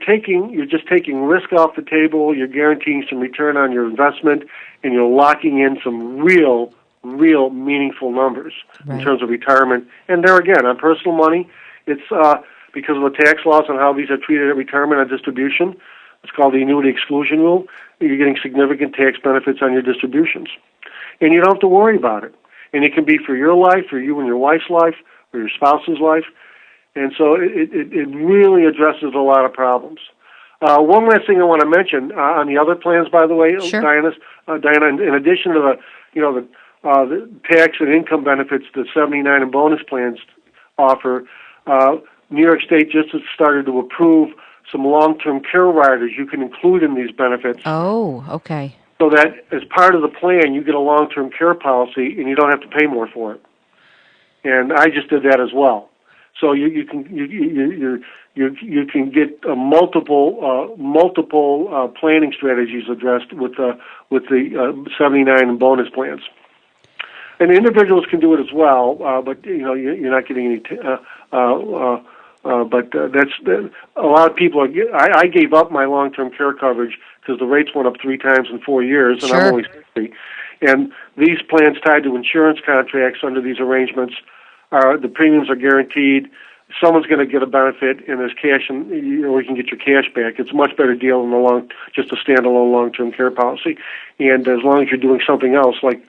Speaker 2: just taking risk off the table. You're guaranteeing some return on your investment, and you're locking in some real meaningful numbers in terms of retirement. And there again, on personal money, it's because of the tax laws on how these are treated at retirement on distribution. It's called the annuity exclusion rule. You're getting significant tax benefits on your distributions, and you don't have to worry about it. And it can be for your life, for you and your wife's life, or your spouse's life. And so it really addresses a lot of problems. One last thing I want to mention on the other plans, by the way,
Speaker 1: sure.
Speaker 2: Diana, in addition to the tax and income benefits that 79 and bonus plans offer, New York State just has started to approve some long-term care riders you can include in these benefits.
Speaker 1: Oh, okay.
Speaker 2: So that as part of the plan, you get a long-term care policy and you don't have to pay more for it. And I just did that as well. So you can get multiple planning strategies addressed with the 79 and bonus plans. And individuals can do it as well, but you're not getting any. That's a lot of people. I gave up my long-term care coverage because the rates went up 3 times in 4 years, and
Speaker 1: sure.
Speaker 2: I'm only 60. And these plans tied to insurance contracts under these arrangements, the premiums are guaranteed. Someone's going to get a benefit, and there's cash, and you can get your cash back. It's a much better deal than just a standalone long-term care policy. And as long as you're doing something else, like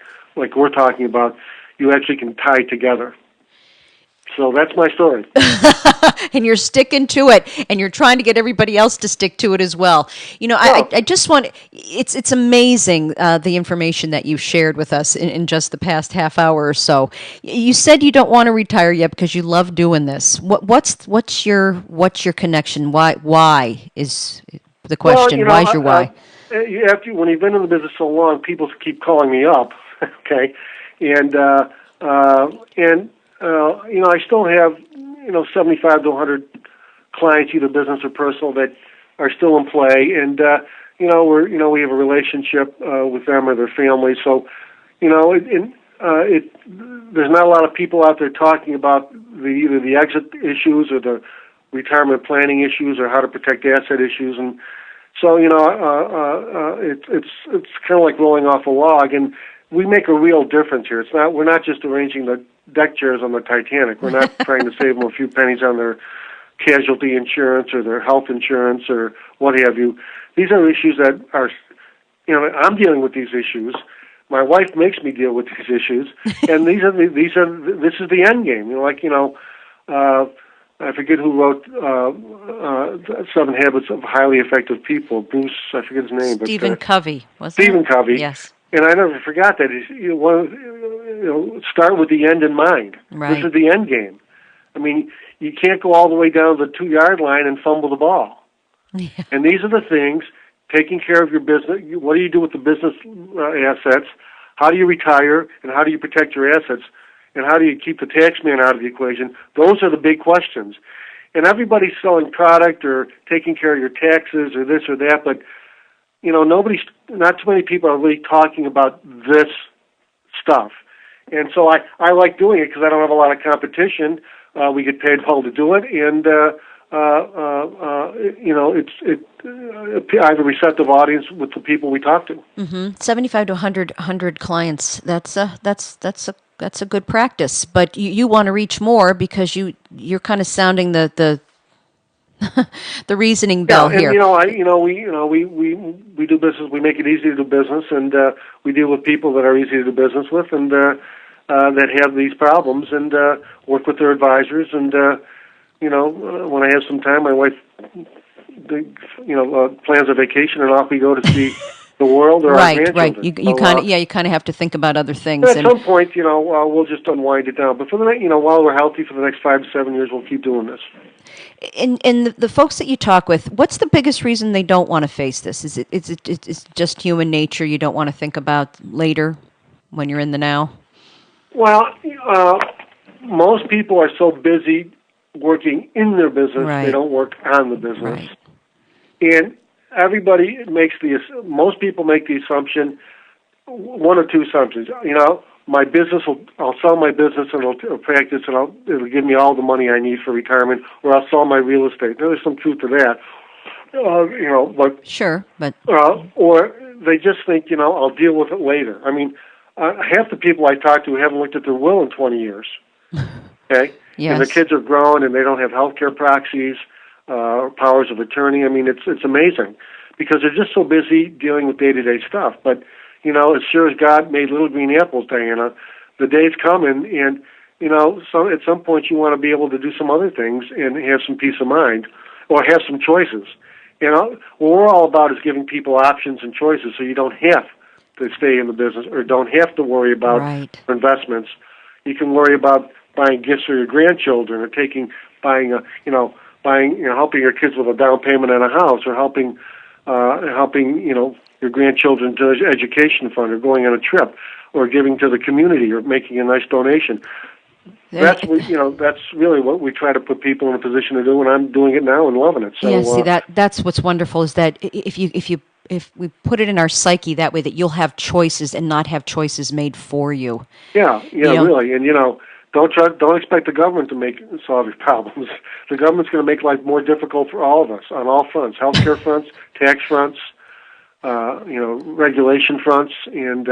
Speaker 2: we're talking about, you actually can tie together. So that's my story.
Speaker 1: And you're sticking to it, and you're trying to get everybody else to stick to it as well. I just want, it's amazing the information that you've shared with us in just the past half hour or so. You said you don't want to retire yet because you love doing this. What's your connection? Why is the question?
Speaker 2: Well,
Speaker 1: why is your why?
Speaker 2: When you've been in the business so long, people keep calling me up, okay, and I still have 75 to 100 clients, either business or personal, that are still in play, and we have a relationship with them or their families. So, there's not a lot of people out there talking about either the exit issues or the retirement planning issues or how to protect asset issues, and so it's kind of like rolling off a log, and we make a real difference here. We're not just arranging the deck chairs on the Titanic. We're not trying to save them a few pennies on their casualty insurance or their health insurance or what have you. These are issues that are, I'm dealing with these issues. My wife makes me deal with these issues, and this is the end game. I forget who wrote 7 Habits of Highly Effective People. Bruce, I forget his name.
Speaker 1: Stephen Covey, wasn't it?
Speaker 2: Stephen Covey.
Speaker 1: Yes.
Speaker 2: And I never forgot that. Start with the end in mind.
Speaker 1: Right.
Speaker 2: This is the end game. I mean, you can't go all the way down to the 2-yard line and fumble the ball.
Speaker 1: Yeah.
Speaker 2: And these are the things, taking care of your business. What do you do with the business assets? How do you retire? And how do you protect your assets? And how do you keep the tax man out of the equation? Those are the big questions. And everybody's selling product or taking care of your taxes or this or that, but not too many people are really talking about this stuff. And so I like doing it because I don't have a lot of competition. We get paid well to do it, and I have a receptive audience with the people we talk to.
Speaker 1: Mm-hmm. 75 to 100 clients. That's a good practice. But you want to reach more because you're kind of sounding the the reasoning bell here.
Speaker 2: We do business. We make it easy to do business, and we deal with people that are easy to do business with, and that have these problems, and work with their advisors. And when I have some time, my wife, plans a vacation, and off we go to see the world or our grandchildren.
Speaker 1: Right. You kind of have to think about other things.
Speaker 2: At some point, we'll just unwind it down. But for while we're healthy, for the next 5 to 7 years, we'll keep doing this.
Speaker 1: And the folks that you talk with, what's the biggest reason they don't want to face this? Is it just human nature? You don't want to think about later when you're in the now?
Speaker 2: Well, most people are so busy working in their business,
Speaker 1: Right.
Speaker 2: they don't work on the business.
Speaker 1: Right.
Speaker 2: And most people make the assumption, one or two assumptions. I'll sell my business and it'll practice and it'll give me all the money I need for retirement, or I'll sell my real estate. There's some truth to that. But
Speaker 1: Sure, but
Speaker 2: or they just think, I'll deal with it later. I mean, half the people I talk to haven't looked at their will in 20 years. Okay?
Speaker 1: yes.
Speaker 2: And the kids are grown and they don't have healthcare proxies, powers of attorney. I mean, it's amazing because they're just so busy dealing with day-to-day stuff. But, as sure as God made little green apples, Diana, the day's coming and, at some point you want to be able to do some other things and have some peace of mind or have some choices. What we're all about is giving people options and choices so you don't have to stay in the business or don't have to worry about
Speaker 1: Right.
Speaker 2: investments. You can worry about buying gifts for your grandchildren or helping your kids with a down payment on a house or helping your grandchildren to education fund or going on a trip or giving to the community or making a nice donation. That's really what we try to put people in a position to do, and I'm doing it now and loving it. So,
Speaker 1: yeah, see that's what's wonderful is that if we put it in our psyche that way, that you'll have choices and not have choices made for you.
Speaker 2: Yeah, really, and don't expect the government to solve your problems. The government's going to make life more difficult for all of us on all fronts: healthcare fronts, tax fronts, regulation fronts, and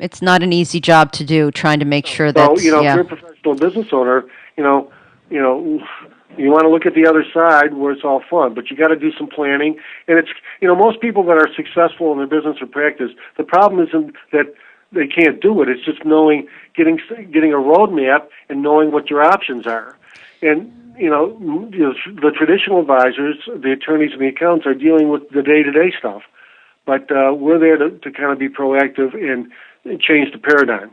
Speaker 1: it's not an easy job to do, trying to make sure that.
Speaker 2: So, if you're a professional business owner, you want to look at the other side where it's all fun, but you got to do some planning. And it's, most people that are successful in their business or practice, the problem isn't that they can't do it. It's just getting a roadmap and knowing what your options are. And, the traditional advisors, the attorneys and the accountants are dealing with the day-to-day stuff. But we're there to kind of be proactive and change the paradigm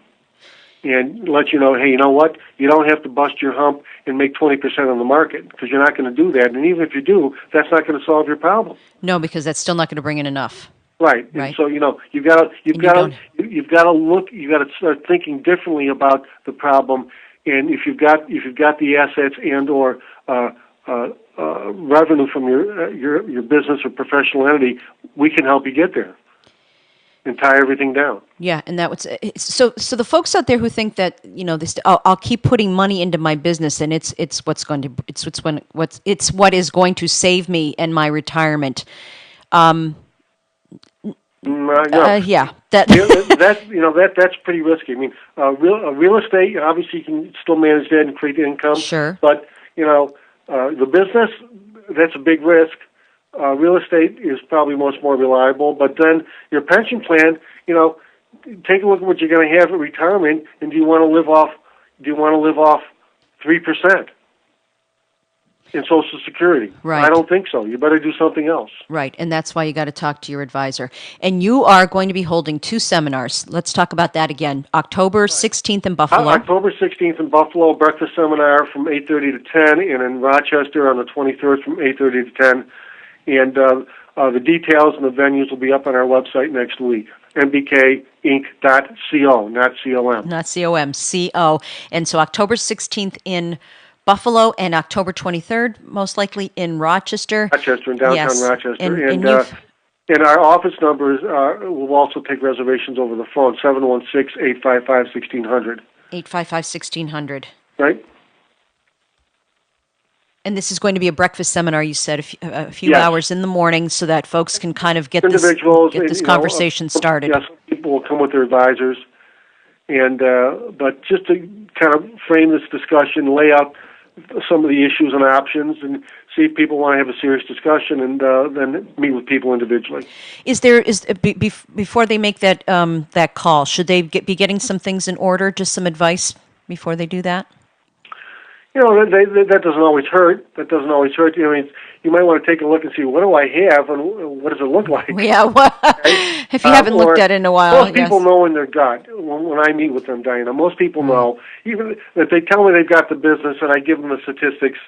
Speaker 2: and let you know, hey, you know what? You don't have to bust your hump and make 20% on the market because you're not going to do that. And even if you do, that's not going to solve your problem.
Speaker 1: No, because that's still not going to bring in enough.
Speaker 2: Right.
Speaker 1: Right.
Speaker 2: And so you've got to start thinking differently about the problem. And if you've got the assets and or revenue from your business or professional entity, we can help you get there and tie everything down.
Speaker 1: Yeah, and so the folks out there who think that I'll keep putting money into my business and it's what is going to save me and my retirement.
Speaker 2: No.
Speaker 1: Yeah,
Speaker 2: that's pretty risky. I mean, real estate, obviously you can still manage that and create income.
Speaker 1: Sure.
Speaker 2: But the business, that's a big risk. Real estate is probably much more reliable, but then your pension plan, take a look at what you're going to have at retirement, and do you want to live off 3% in Social Security?
Speaker 1: Right.
Speaker 2: I don't think so. You better do something else.
Speaker 1: Right, and that's why you got to talk to your advisor. And you are going to be holding 2 seminars. Let's talk about that again. October 16th in Buffalo.
Speaker 2: October 16th in Buffalo, breakfast seminar from 8:30 to 10, and in Rochester on the 23rd from 8:30 to 10. And the details and the venues will be up on our website next week. mbkinc.co, not com.
Speaker 1: Not com, co. And so October 16th in Buffalo and October 23rd, most likely in Rochester.
Speaker 2: Rochester, in downtown
Speaker 1: Yes.
Speaker 2: Rochester.
Speaker 1: And
Speaker 2: our office numbers will also take reservations over the phone, 716-855-1600.
Speaker 1: 855-1600.
Speaker 2: Right?
Speaker 1: And this is going to be a breakfast seminar, you said, a few
Speaker 2: Yes.
Speaker 1: hours in the morning so that folks can kind of get this conversation started.
Speaker 2: Yes, people will come with their advisors. And but just to kind of frame this discussion, lay out some of the issues and options, and see if people want to have a serious discussion, and then meet with people individually.
Speaker 1: Before they make that call, should they be getting some things in order, just some advice before they do that?
Speaker 2: That doesn't always hurt. You might want to take a look and see, what do I have and what does it look like?
Speaker 1: Yeah, well, if you haven't looked at it in a while.
Speaker 2: Most people know in their gut when I meet with them, Diana. Most people know. Even if they tell me they've got the business and I give them the statistics,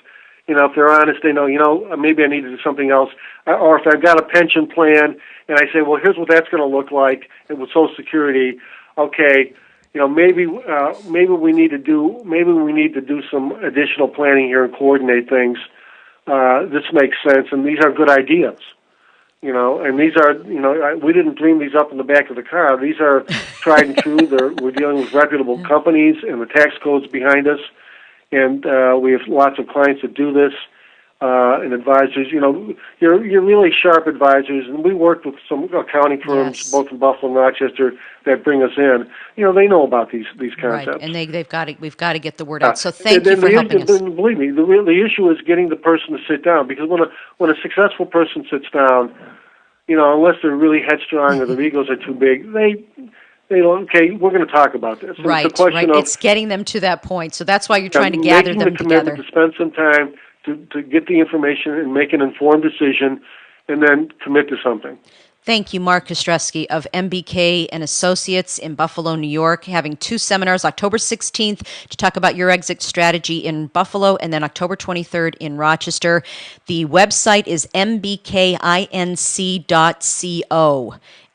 Speaker 2: if they're honest, they know, maybe I need to do something else. Or if I've got a pension plan and I say, well, here's what that's going to look like, and with Social Security, okay, maybe we need to do some additional planning here and coordinate things. This makes sense, and these are good ideas. And these are, we didn't dream these up in the back of the car. These are tried and true. We're dealing with reputable companies, and the tax code's behind us, and we have lots of clients that do this, and advisors. You're really sharp advisors, and we worked with some accounting firms, both in Buffalo and Rochester, that bring us in. They know about these concepts.
Speaker 1: Right, and we've got to get the word out. So thank you for helping us.
Speaker 2: Believe me, the issue is getting the person to sit down, because when a successful person sits down, unless they're really headstrong or their egos are too big, they don't. Okay, we're going to talk about this.
Speaker 1: Right,
Speaker 2: it's a question of
Speaker 1: it's getting them to that point. So that's why you're trying to gather them together.
Speaker 2: To spend some time to get the information and make an informed decision, and then commit to something.
Speaker 1: Thank you, Mark Kostreski of MBK and Associates in Buffalo, New York, having 2 seminars, October 16th to talk about your exit strategy in Buffalo, and then October 23rd in Rochester. The website is mbkinc.co.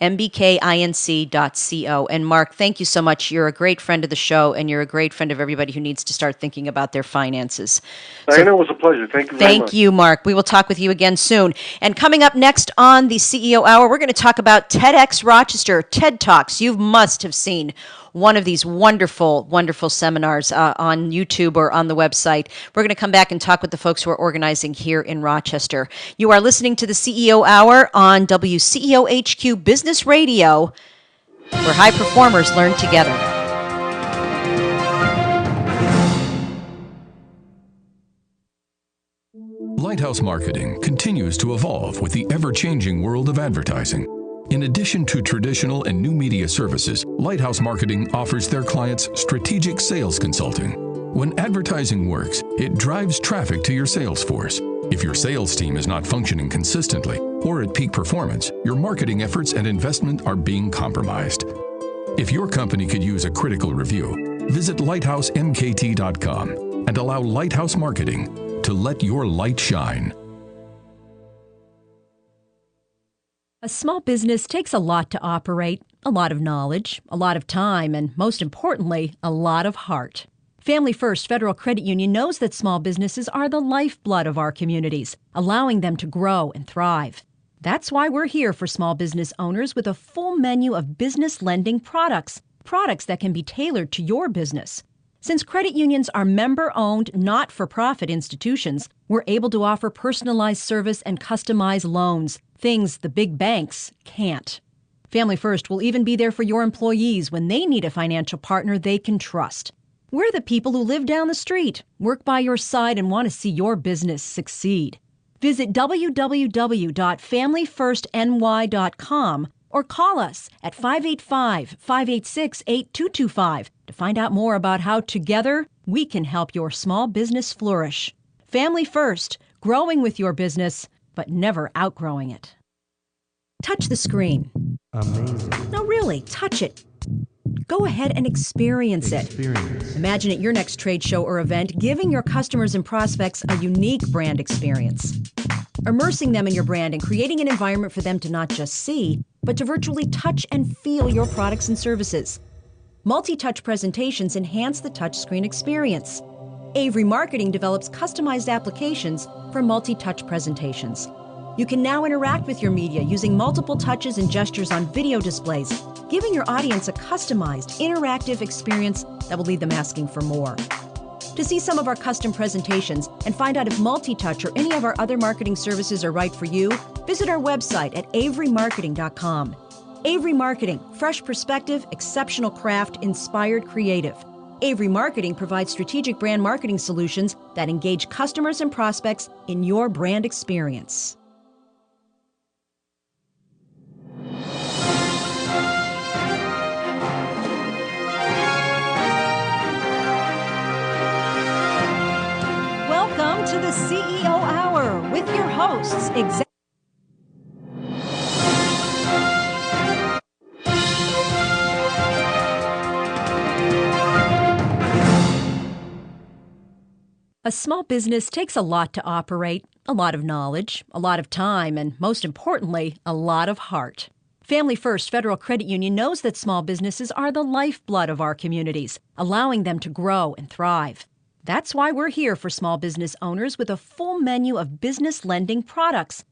Speaker 1: mbkinc.co. And Mark, thank you so much. You're a great friend of the show, and you're a great friend of everybody who needs to start thinking about their finances.
Speaker 2: Diana, it was a pleasure. Thank you very much.
Speaker 1: Thank you, Mark. We will talk with you again soon. And coming up next on the CEO Hour, we're going to talk about TEDx Rochester, TED Talks. You must have seen one of these wonderful, wonderful seminars on YouTube or on the website. We're going to come back and talk with the folks who are organizing here in Rochester. You are listening to the CEO Hour on Wceohq Business Radio, where high performers learn together.
Speaker 3: Lighthouse Marketing continues to evolve with the ever-changing world of advertising. In addition to traditional and new media services, Lighthouse Marketing offers their clients strategic sales consulting. When advertising works, it drives traffic to your sales force. If your sales team is not functioning consistently or at peak performance, your marketing efforts and investment are being compromised. If your company could use a critical review, visit lighthousemkt.com and allow Lighthouse Marketing to let your light shine.
Speaker 1: A small business takes a lot to operate, a lot of knowledge, a lot of time, and most importantly, a lot of heart. Family First Federal Credit Union knows that small businesses are the lifeblood of our communities, allowing them to grow and thrive. That's why we're here for small business owners with a full menu of business lending products that can be tailored to your business. Since credit unions are member-owned, not-for-profit institutions, we're able to offer personalized service and customized loans, things the big banks can't. Family First will even be there for your employees when they need a financial partner they can trust. We're the people who live down the street, work by your side, and want to see your business succeed. Visit www.familyfirstny.com or call us at 585-586-8225 to find out more about how together we can help your small business flourish. Family First, growing with your business, but never outgrowing it. Touch the screen.
Speaker 4: Amazing.
Speaker 1: No, really, touch it. Go ahead and experience it. Imagine at your next trade show or event, giving your customers and prospects a unique brand experience. Immersing them in your brand and creating an environment for them to not just see, but to virtually touch and feel your products and services. Multi-touch presentations enhance the touchscreen experience. Avery Marketing develops customized applications for multi-touch presentations. You can now interact with your media using multiple touches and gestures on video displays, giving your audience a customized, interactive experience that will leave them asking for more. To see some of our custom presentations and find out if multi-touch or any of our other marketing services are right for you, visit our website at averymarketing.com. Avery Marketing, fresh perspective, exceptional craft, inspired creative. Avery Marketing provides strategic brand marketing solutions that engage customers and prospects in your brand experience. Welcome to the CEO Hour with your hosts, A small business takes a lot to operate, a lot of knowledge, a lot of time, and most importantly, a lot of heart. Family First Federal Credit Union knows that small businesses are the lifeblood of our communities, allowing them to grow and thrive. That's why we're here for small business owners with a full menu of business lending products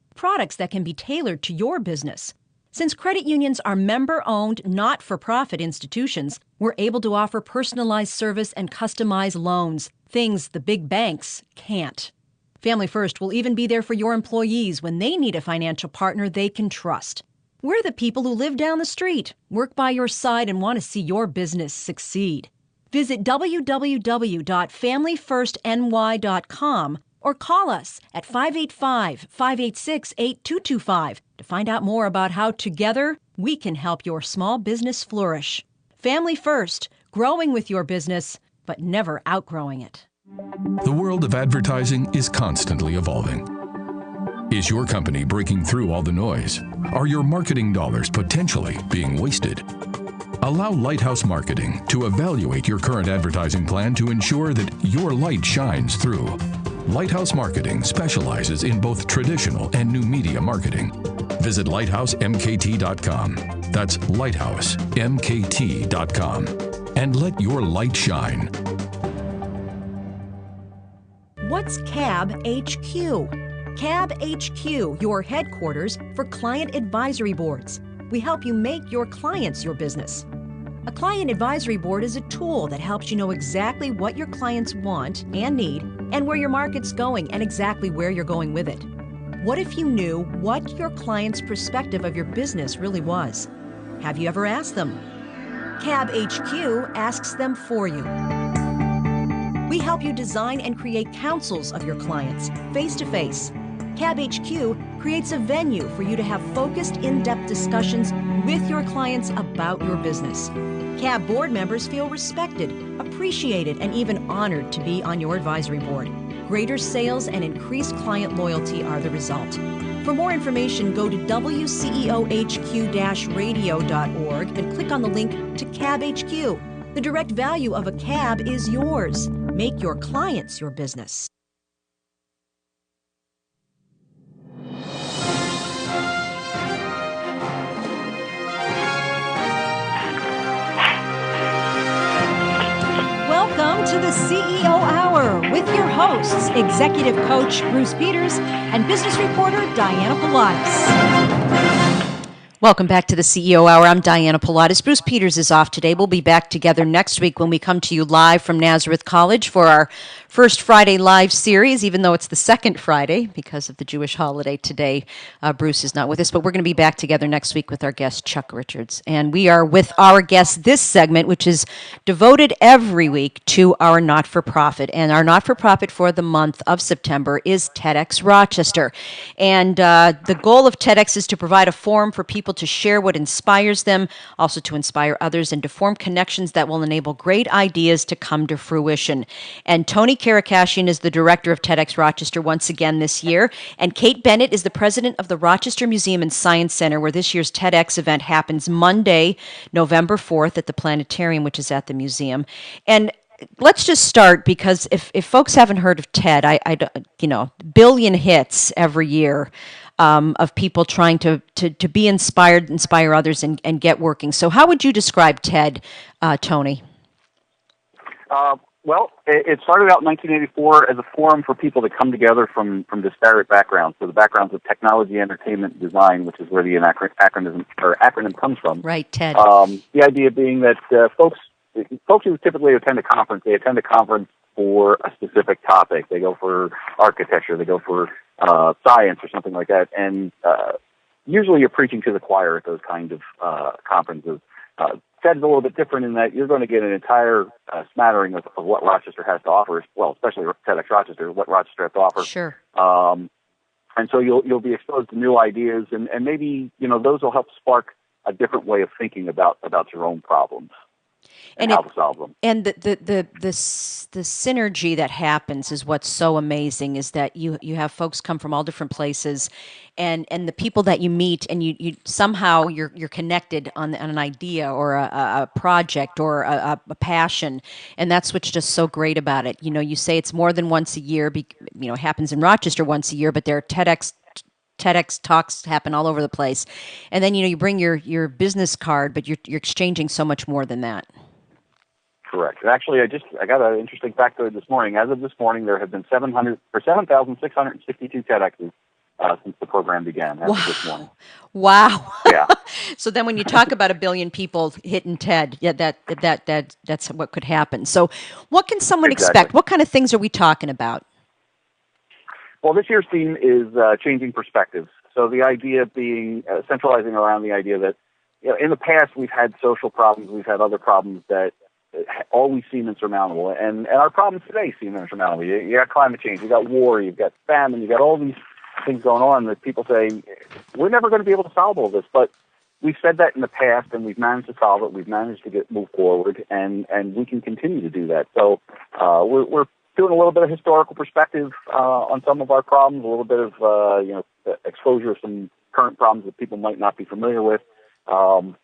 Speaker 1: that can be tailored to your business. Since credit unions are member-owned, not-for-profit institutions, we're able to offer personalized service and customized loans, things the big banks can't. Family First will even be there for your employees when they need a financial partner they can trust. We're the people who live down the street, work by your side, and want to see your business succeed. Visit www.familyfirstny.com or call us at 585-586-8225 to find out more about how together we can help your small business flourish. Family First, growing with your business, but never outgrowing it.
Speaker 3: The world of advertising is constantly evolving. Is your company breaking through all the noise? Are your marketing dollars potentially being wasted? Allow Lighthouse Marketing to evaluate your current advertising plan to ensure that your light shines through. Lighthouse Marketing specializes in both traditional and new media marketing. Visit lighthousemkt.com. That's lighthousemkt.com. And let your light shine.
Speaker 1: What's CAB HQ? CAB HQ, your headquarters for client advisory boards. We help you make your clients your business. A client advisory board is a tool that helps you know exactly what your clients want and need and where your market's going and exactly where you're going with it. What if you knew what your client's perspective of your business really was? Have you ever asked them? CAB HQ asks them for you. We help you design and create councils of your clients, face-to-face. CAB HQ creates a venue for you to have focused, in-depth discussions with your clients about your business. CAB board members feel respected, appreciated, and even honored to be on your advisory board. Greater sales and increased client loyalty are the result. For more information, go to wceohq-radio.org and click on the link to CAB HQ. The direct value of a CAB is yours. Make your clients your business. Welcome to the CEO Hour with your hosts, Executive Coach Bruce Peters and Business Reporter Diana Pilatus. Welcome back to the CEO Hour. I'm Diana Pilatus. Bruce Peters is off today. We'll be back together next week when we come to you live from Nazareth College for our first Friday live series, even though it's the second Friday because of the Jewish holiday today. Bruce is not with us, but we're going to be back together next week with our guest, Chuck Richards. And we are with our guest this segment, which is devoted every week to our not-for-profit. And our not-for-profit for the month of September is TEDx Rochester. And the goal of TEDx is to provide a forum for people to share what inspires them, also to inspire others, and to form connections that will enable great ideas to come to fruition. And Tony Karakashian is the director of TEDx Rochester once again this year, and Kate Bennett is the president of the Rochester Museum and Science Center, where this year's TEDx event happens Monday, November 4th at the Planetarium, which is at the museum. And let's just start, because if folks haven't heard of TED, billion hits every year of people trying to be inspired, inspire others, and get working. So how would you describe TED, Tony?
Speaker 4: Well, it started out in 1984 as a forum for people to come together from disparate backgrounds. So the backgrounds of technology, entertainment, design, which is where the acronym comes from.
Speaker 1: Right, TED.
Speaker 4: The idea being that folks who typically attend a conference, they attend a conference for a specific topic. They go for architecture, they go for science or something like that. And usually you're preaching to the choir at those kind of conferences. TED's a little bit different in that you're going to get an entire smattering of what Rochester has to offer, well, especially TEDx Rochester, what Rochester has to offer.
Speaker 1: Sure.
Speaker 4: And so you'll be exposed to new ideas, and maybe, those will help spark a different way of thinking about your own problems. And how to solve them. And
Speaker 1: the synergy that happens is what's so amazing, is that you have folks come from all different places, and the people that you meet, and you somehow you're connected on an idea or a project or a passion, and that's what's just so great about it. You say it's more than once a year. It happens in Rochester once a year, but there are TEDx talks happen all over the place. And then, you bring your business card, but you're exchanging so much more than that.
Speaker 4: Correct. Actually, I got an interesting factoid this morning. As of this morning, there have been 7,662 TEDx's since the program began. As of this morning.
Speaker 1: Wow.
Speaker 4: Yeah.
Speaker 1: So then, when you talk about 1 billion people hitting TED, yeah, that's what could happen. So, what can someone expect? What kind of things are we talking about?
Speaker 4: Well, this year's theme is changing perspectives. So the idea being centralizing around the idea that in the past we've had social problems, we've had other problems that always seem insurmountable, and our problems today seem insurmountable. You got climate change, you got war, you've got famine, you got all these things going on that people say we're never going to be able to solve all this. But we've said that in the past, and we've managed to solve it. We've managed to move forward, and we can continue to do that. So we're doing a little bit of historical perspective on some of our problems, a little bit of exposure of some current problems that people might not be familiar with, and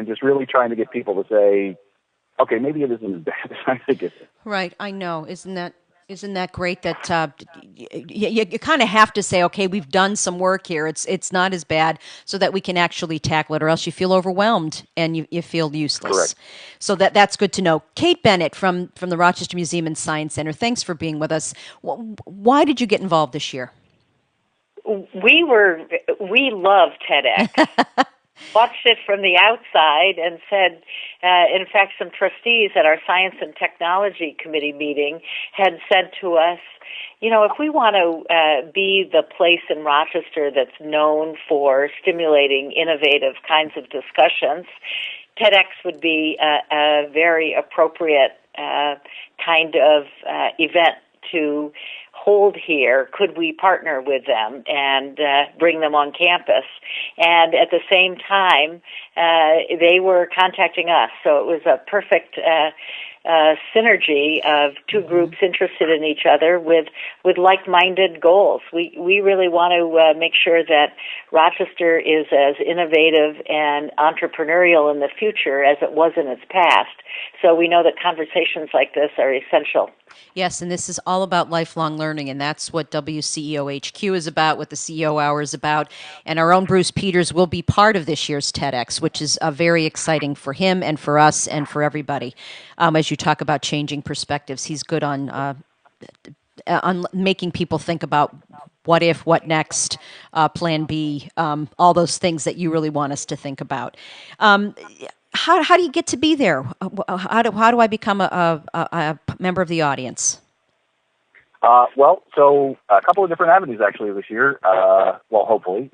Speaker 4: just really trying to get people to say, okay, maybe it isn't as bad as I think it is.
Speaker 1: Right, I know. Isn't that great that you kind of have to say, okay, we've done some work here. It's not as bad, so that we can actually tackle it, or else you feel overwhelmed and you feel useless.
Speaker 4: Correct.
Speaker 1: So that's good to know. Kate Bennett from the Rochester Museum and Science Center, thanks for being with us. Why did you get involved this year?
Speaker 5: We love TEDx. Watched it from the outside and said, in fact, some trustees at our Science and Technology Committee meeting had said to us, if we want to be the place in Rochester that's known for stimulating innovative kinds of discussions, TEDx would be a very appropriate kind of event to hold here. Could we partner with them and bring them on campus? And at the same time, they were contacting us. So it was a perfect synergy of two groups interested in each other with like-minded goals. We really want to make sure that Rochester is as innovative and entrepreneurial in the future as it was in its past. So we know that conversations like this are essential.
Speaker 1: Yes, and this is all about lifelong learning, and that's what Wceohq is about, what the CEO Hour is about. And our own Bruce Peters will be part of this year's TEDx, which is very exciting for him and for us and for everybody. As you talk about changing perspectives, he's good on making people think about what if, what next, plan B, all those things that you really want us to think about. How do you get to be there? How do I become a member of the audience?
Speaker 4: So a couple of different avenues actually this year. Hopefully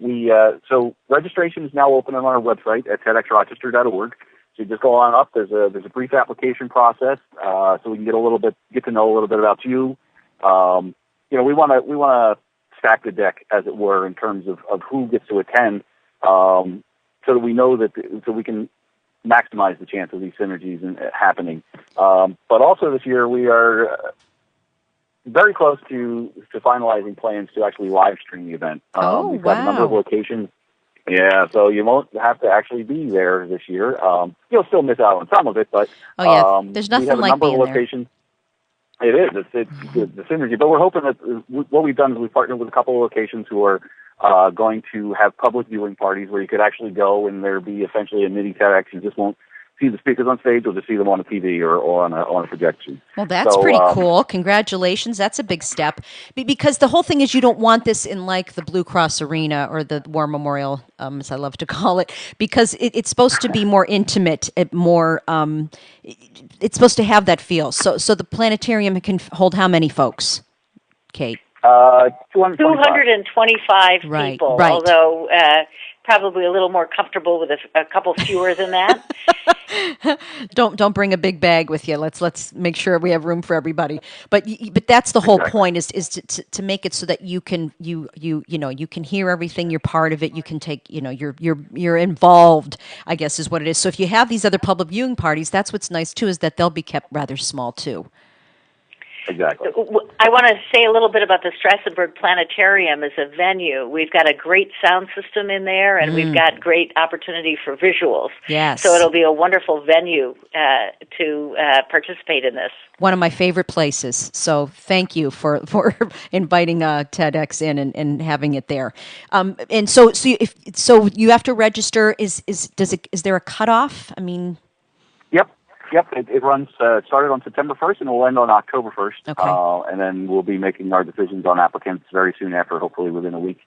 Speaker 4: so registration is now open on our website at tedxrochester.org. So you just go on up. There's a brief application process, so we can get to know a little bit about you. We want to stack the deck, as it were, in terms of who gets to attend, so that we know so we can maximize the chance of these synergies happening. But also this year we are very close to finalizing plans to actually live stream the event. We've got a number of locations. Yeah, so you won't have to actually be there this year. You'll still miss out on some of it, but
Speaker 1: there's nothing
Speaker 4: we have a
Speaker 1: like
Speaker 4: number
Speaker 1: being
Speaker 4: of locations. There. It is. It's the synergy. But we're hoping that what we've done is we've partnered with a couple of locations who are going to have public viewing parties where you could actually go and there be essentially a mini TEDx. You just won't see the speakers on stage, you'll just see them on a TV or on a projection.
Speaker 1: Well, that's pretty cool. Congratulations. That's a big step. Because the whole thing is you don't want this in like the Blue Cross Arena or the War Memorial, as I love to call it, because it's supposed to be more intimate, it's supposed to have that feel. So the planetarium can hold how many folks, Kate?
Speaker 5: 225
Speaker 1: right,
Speaker 5: people,
Speaker 1: right.
Speaker 5: Although probably a little more comfortable with a couple fewer than that.
Speaker 1: Don't bring a big bag with you. Let's make sure we have room for everybody. But that's the whole point is to make it so that you can you can hear everything. You're part of it. You can take you're involved, I guess is what it is. So if you have these other public viewing parties, that's what's nice too, is that they'll be kept rather small too.
Speaker 4: Exactly.
Speaker 5: I want to say a little bit about the Strassenberg Planetarium as a venue. We've got a great sound system in there, and we've got great opportunity for visuals.
Speaker 1: Yes.
Speaker 5: So it'll be a wonderful venue to participate in this.
Speaker 1: One of my favorite places. So thank you for inviting TEDx in and having it there. And so you have to register. Is there a cutoff? I mean.
Speaker 4: Yep. It runs. It started on September 1st and will end on October 1st.
Speaker 1: Okay.
Speaker 4: And then we'll be making our decisions on applicants very soon after. Hopefully within a week,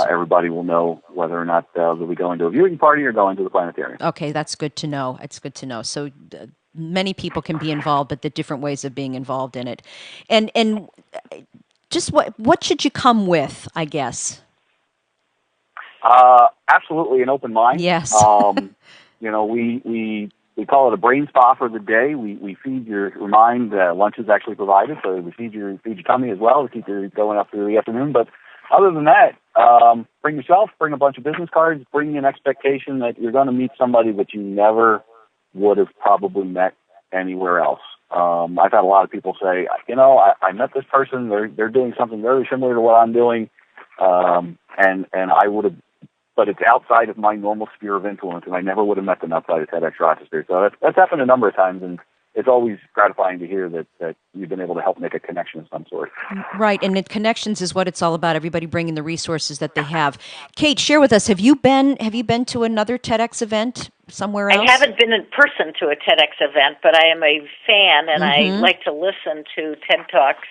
Speaker 4: everybody will know whether or not they'll be going to a viewing party or going to the planetarium.
Speaker 1: Okay, that's good to know. It's good to know. So many people can be involved, but the different ways of being involved in it, and just what should you come with? I guess.
Speaker 4: Absolutely an open mind.
Speaker 1: Yes.
Speaker 4: We call it a brain spa for the day. We feed your mind. Lunch is actually provided, so we feed your tummy as well to keep you going up through the afternoon. But other than that, bring yourself, bring a bunch of business cards, bring an expectation that you're going to meet somebody that you never would have probably met anywhere else. I've had a lot of people say, I met this person. They're doing something very similar to what I'm doing, and I would have. But it's outside of my normal sphere of influence, and I never would have met them outside of TEDx Rochester. So that's happened a number of times, and it's always gratifying to hear that you've been able to help make a connection of some sort.
Speaker 1: Right, and connections is what it's all about. Everybody bringing the resources that they have. Kate, share with us. Have you been to another TEDx event somewhere else?
Speaker 5: I haven't been in person to a TEDx event, but I am a fan, and I like to listen to TED Talks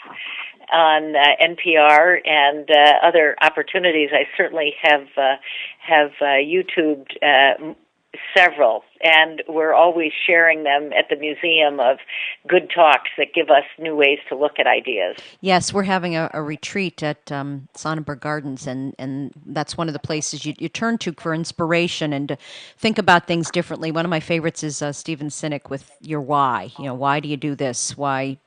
Speaker 5: on NPR and other opportunities. I certainly have YouTubed several, and we're always sharing them at the museum of good talks that give us new ways to look at ideas.
Speaker 1: Yes, we're having a retreat at Sonnenberg Gardens, and that's one of the places you turn to for inspiration and to think about things differently. One of my favorites is Stephen Sinek with your why. Why do you do this? Why?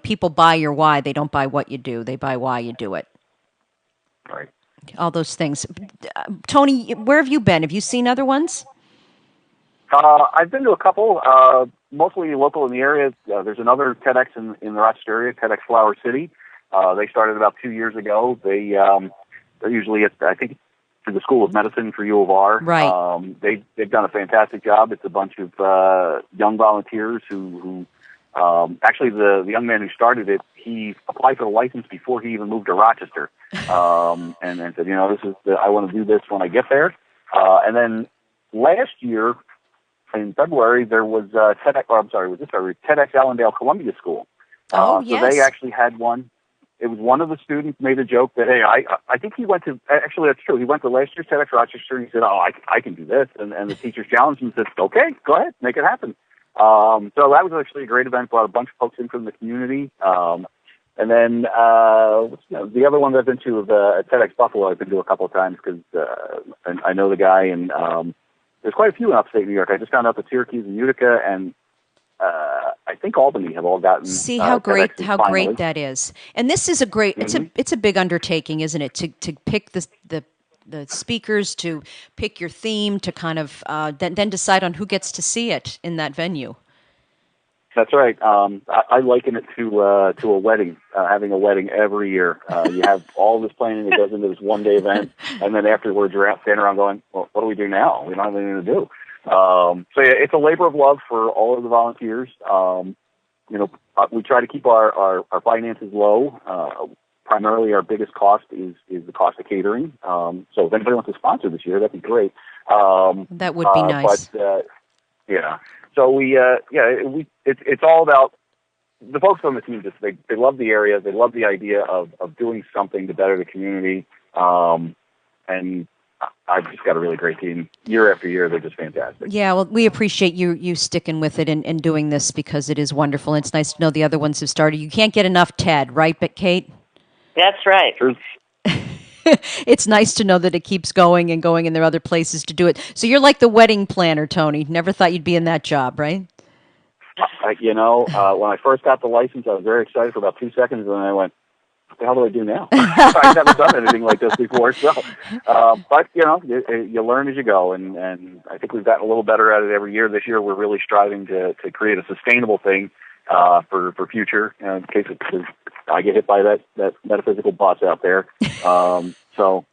Speaker 1: People buy your why. They don't buy what you do. They buy why you do it.
Speaker 4: Right.
Speaker 1: All those things. Tony, where have you been? Have you seen other ones?
Speaker 4: I've been to a couple, mostly local in the area. There's another TEDx in the Rochester area, TEDx Flower City. They started about 2 years ago. They're usually at, I think, to the School of Medicine for U of R.
Speaker 1: Right.
Speaker 4: They've done a fantastic job. It's a bunch of young volunteers who actually, the young man who started it, he applied for the license before he even moved to Rochester, and said, I want to do this when I get there. And then last year, in February, there was TEDx Allendale Columbia School.
Speaker 1: Yes.
Speaker 4: So they actually had one. It was one of the students made a joke that, hey, I think he went to, actually that's true, he went to last year's TEDx Rochester and he said, I can do this. And the teachers challenged him and said, okay, go ahead, make it happen. So that was actually a great event, brought a bunch of folks in from the community. And then the other one that I've been to is at TEDx Buffalo. I've been to a couple of times because I know the guy, and there's quite a few in upstate New York. I just found out that Syracuse and Utica and I think Albany have all gotten.
Speaker 1: See how great
Speaker 4: finally.
Speaker 1: That is. And this is a great. It's a big undertaking, isn't it? To pick the speakers, to pick your theme, to kind of then decide on who gets to see it in that venue.
Speaker 4: That's right. I liken it to a wedding, having a wedding every year. You have all this planning that goes into this one-day event, and then afterwards you're out standing around going, well, what do we do now? We don't have anything to do. So yeah, it's a labor of love for all of the volunteers. We try to keep our finances low. Primarily, our biggest cost is the cost of catering. So if anybody wants to sponsor this year, that'd be great.
Speaker 1: That would be nice.
Speaker 4: But yeah. So it's all about the folks on the team. Just they love the area. They love the idea of doing something to better the community. And I've just got a really great team. Year after year, they're just fantastic.
Speaker 1: Yeah, well, we appreciate you sticking with it and doing this because it is wonderful. And it's nice to know the other ones have started. You can't get enough TED, right, but Kate?
Speaker 5: That's right.
Speaker 4: Sure.
Speaker 1: It's nice to know that it keeps going, and there are other places to do it. So you're like the wedding planner, Tony. Never thought you'd be in that job, right?
Speaker 4: When I first got the license, I was very excited for about 2 seconds, and then I went, what the hell do I do now? I've never done anything like this before. So, but, you learn as you go, and I think we've gotten a little better at it every year. This year, we're really striving to create a sustainable thing for future in case I get hit by that metaphysical boss out there. So.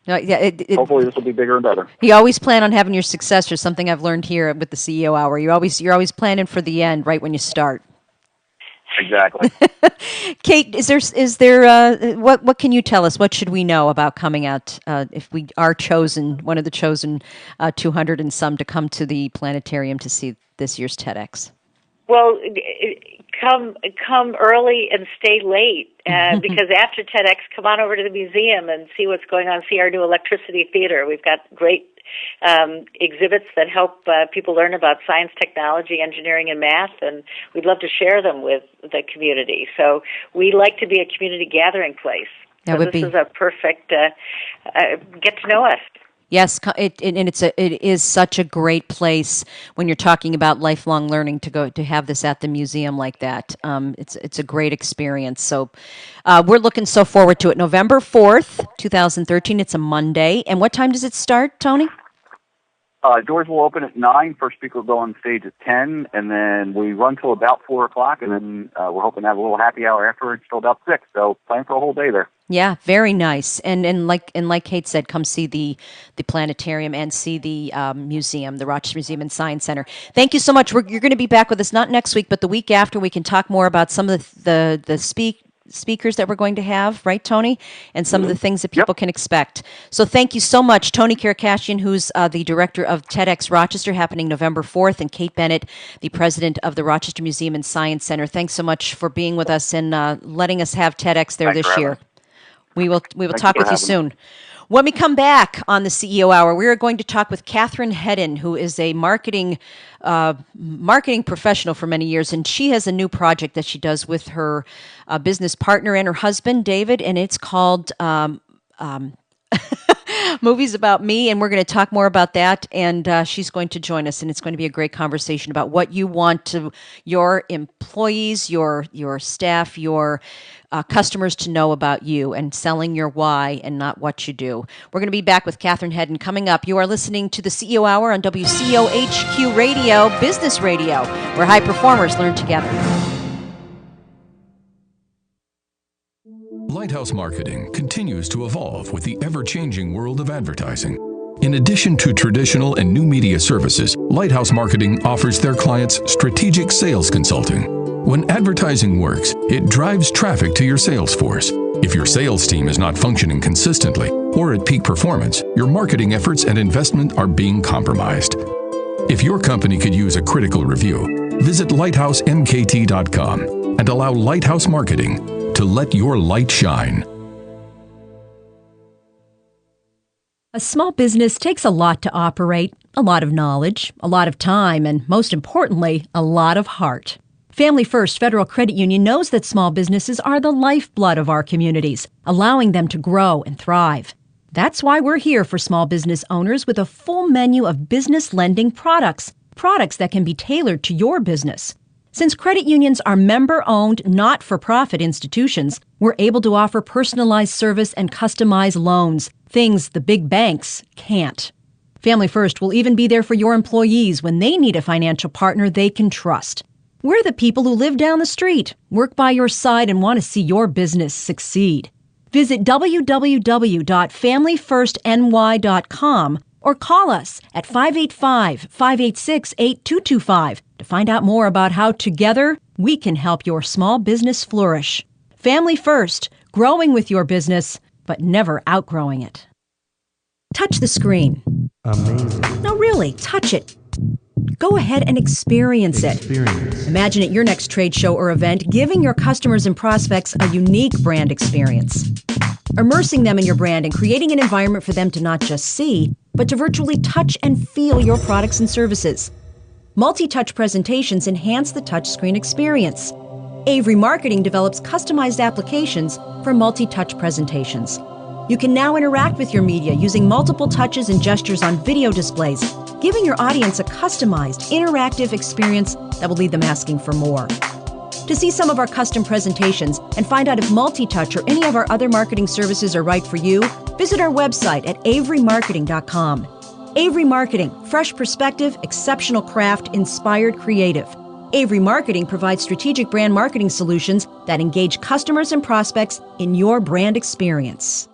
Speaker 4: Hopefully this will be bigger and better.
Speaker 1: You always plan on having your successor. Something I've learned here with the CEO Hour. You're always planning for the end, right when you start.
Speaker 4: Exactly.
Speaker 1: Kate, is there what can you tell us? What should we know about coming out if we are one of the chosen 200 and some to come to the planetarium to see this year's TEDx?
Speaker 5: Well, come early and stay late because after TEDx, come on over to the museum and see what's going on. See our new electricity theater. We've got great exhibits that help people learn about science, technology, engineering, and math, and we'd love to share them with the community. So we like to be a community gathering place. This is a perfect get to know us.
Speaker 1: Yes, it is such a great place when you're talking about lifelong learning to have this at the museum like that. It's a great experience. So we're looking so forward to it. November 4th, 2013. It's a Monday. And what time does it start, Tony?
Speaker 4: Doors will open at 9. First speaker will go on stage at 10, and then we run till about 4 o'clock, and then we're hoping to have a little happy hour afterwards till about 6. So plan for a whole day there.
Speaker 1: Yeah, very nice. And like Kate said, come see the planetarium and see the museum, the Rochester Museum and Science Center. Thank you so much. You're going to be back with us not next week, but the week after. We can talk more about some of the speakers that we're going to have, right, Tony? And some of the things that people can expect. So thank you so much, Tony Kirakashian, who's the director of TEDx Rochester, happening November 4th, and Kate Bennett, the president of the Rochester Museum and Science Center. Thanks so much for being with us and letting us have TEDx there this year. We will talk with you soon. When we come back on the CEO Hour, we are going to talk with Catherine Hedden, who is a marketing professional for many years, and she has a new project that she does with her business partner and her husband, David, and it's called Movies About Me, and we're going to talk more about that, and she's going to join us, and it's going to be a great conversation about what you want your employees, your staff, your customers to know about you, and selling your why and not what you do. We're going to be back with Catherine Hedden coming up. You are listening to the CEO Hour on Wceohq Radio, Business Radio, where high performers learn together.
Speaker 3: Lighthouse Marketing continues to evolve with the ever-changing world of advertising. In addition to traditional and new media services, Lighthouse Marketing offers their clients strategic sales consulting. When advertising works, it drives traffic to your sales force. If your sales team is not functioning consistently or at peak performance, your marketing efforts and investment are being compromised. If your company could use a critical review, visit lighthousemkt.com and allow Lighthouse Marketing to let your light shine.
Speaker 1: A small business takes a lot to operate, a lot of knowledge, a lot of time, and most importantly, a lot of heart. Family First Federal Credit Union knows that small businesses are the lifeblood of our communities, allowing them to grow and thrive. That's why we're here for small business owners with a full menu of business lending products that can be tailored to your business. Since credit unions are member-owned, not-for-profit institutions, we're able to offer personalized service and customized loans, things the big banks can't. Family First will even be there for your employees when they need a financial partner they can trust. We're the people who live down the street, work by your side, and want to see your business succeed. Visit www.familyfirstny.com or call us at 585-586-8225 to find out more about how together we can help your small business flourish. Family First, growing with your business, but never outgrowing it. Touch the screen.
Speaker 6: Amazing.
Speaker 1: No, really, touch it. Go ahead and experience it. Imagine at your next trade show or event, giving your customers and prospects a unique brand experience. Immersing them in your brand and creating an environment for them to not just see, but to virtually touch and feel your products and services. Multi-touch presentations enhance the touchscreen experience. Avery Marketing develops customized applications for multi-touch presentations. You can now interact with your media using multiple touches and gestures on video displays, giving your audience a customized, interactive experience that will leave them asking for more. To see some of our custom presentations and find out if multi-touch or any of our other marketing services are right for you, visit our website at averymarketing.com. Avery Marketing, fresh perspective, exceptional craft, inspired creative. Avery Marketing provides strategic brand marketing solutions that engage customers and prospects in your brand experience.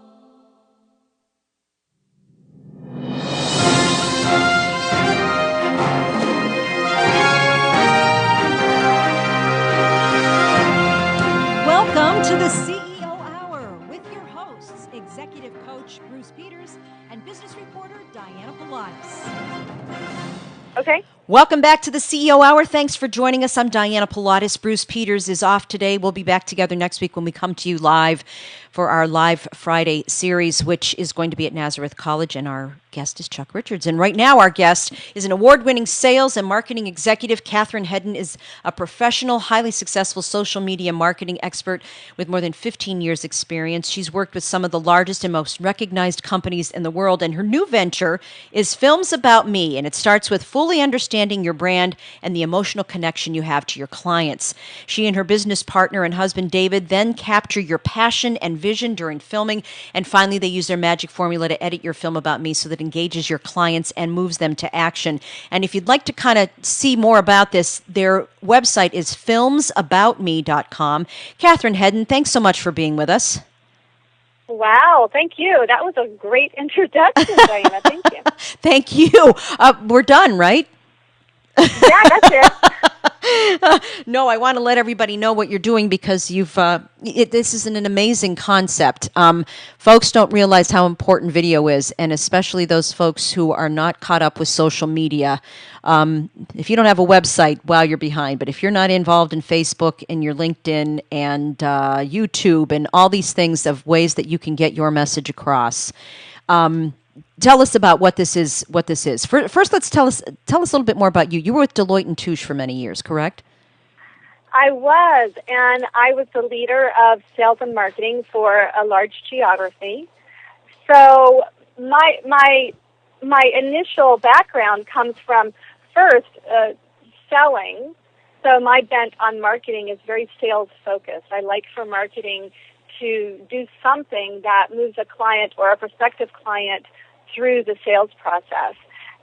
Speaker 1: Welcome to the CEO Hour with your hosts, Executive Coach Bruce Peters and Business Reporter Diana Pilatus.
Speaker 6: Okay.
Speaker 1: Welcome back to the CEO Hour. Thanks for joining us. I'm Diana Pilatus. Bruce Peters is off today. We'll be back together next week when we come to you live for our Live Friday series, which is going to be at Nazareth College, and our guest is Chuck Richards. And right now our guest is an award-winning sales and marketing executive. Catherine Hedden is a professional, highly successful social media marketing expert with more than 15 years experience. She's worked with some of the largest and most recognized companies in the world, and her new venture is Films About Me, and it starts with fully understanding your brand and the emotional connection you have to your clients. She and her business partner and husband, David, then capture your passion and vision during filming, and finally they use their magic formula to edit your film about me so that it engages your clients and moves them to action. And if you'd like to kind of see more about this, their website is filmsaboutme.com. Catherine Hedden, thanks so much for being with us.
Speaker 6: Wow, thank you. That was a great introduction, Diana. Thank you.
Speaker 1: Thank you. We're done, right?
Speaker 6: Yeah, that's it.
Speaker 1: No, I want to let everybody know what you're doing because this is an amazing concept. Folks don't realize how important video is, and especially those folks who are not caught up with social media. If you don't have a website, well, you're behind. But if you're not involved in Facebook and your LinkedIn and YouTube and all these things of ways that you can get your message across, tell us about what this is. First, let's tell us a little bit more about you. You were with Deloitte & Touche for many years, correct?
Speaker 6: I was, and I was the leader of sales and marketing for a large geography. So my initial background comes from first selling. So my bent on marketing is very sales focused. I like for marketing to do something that moves a client or a prospective client through the sales process.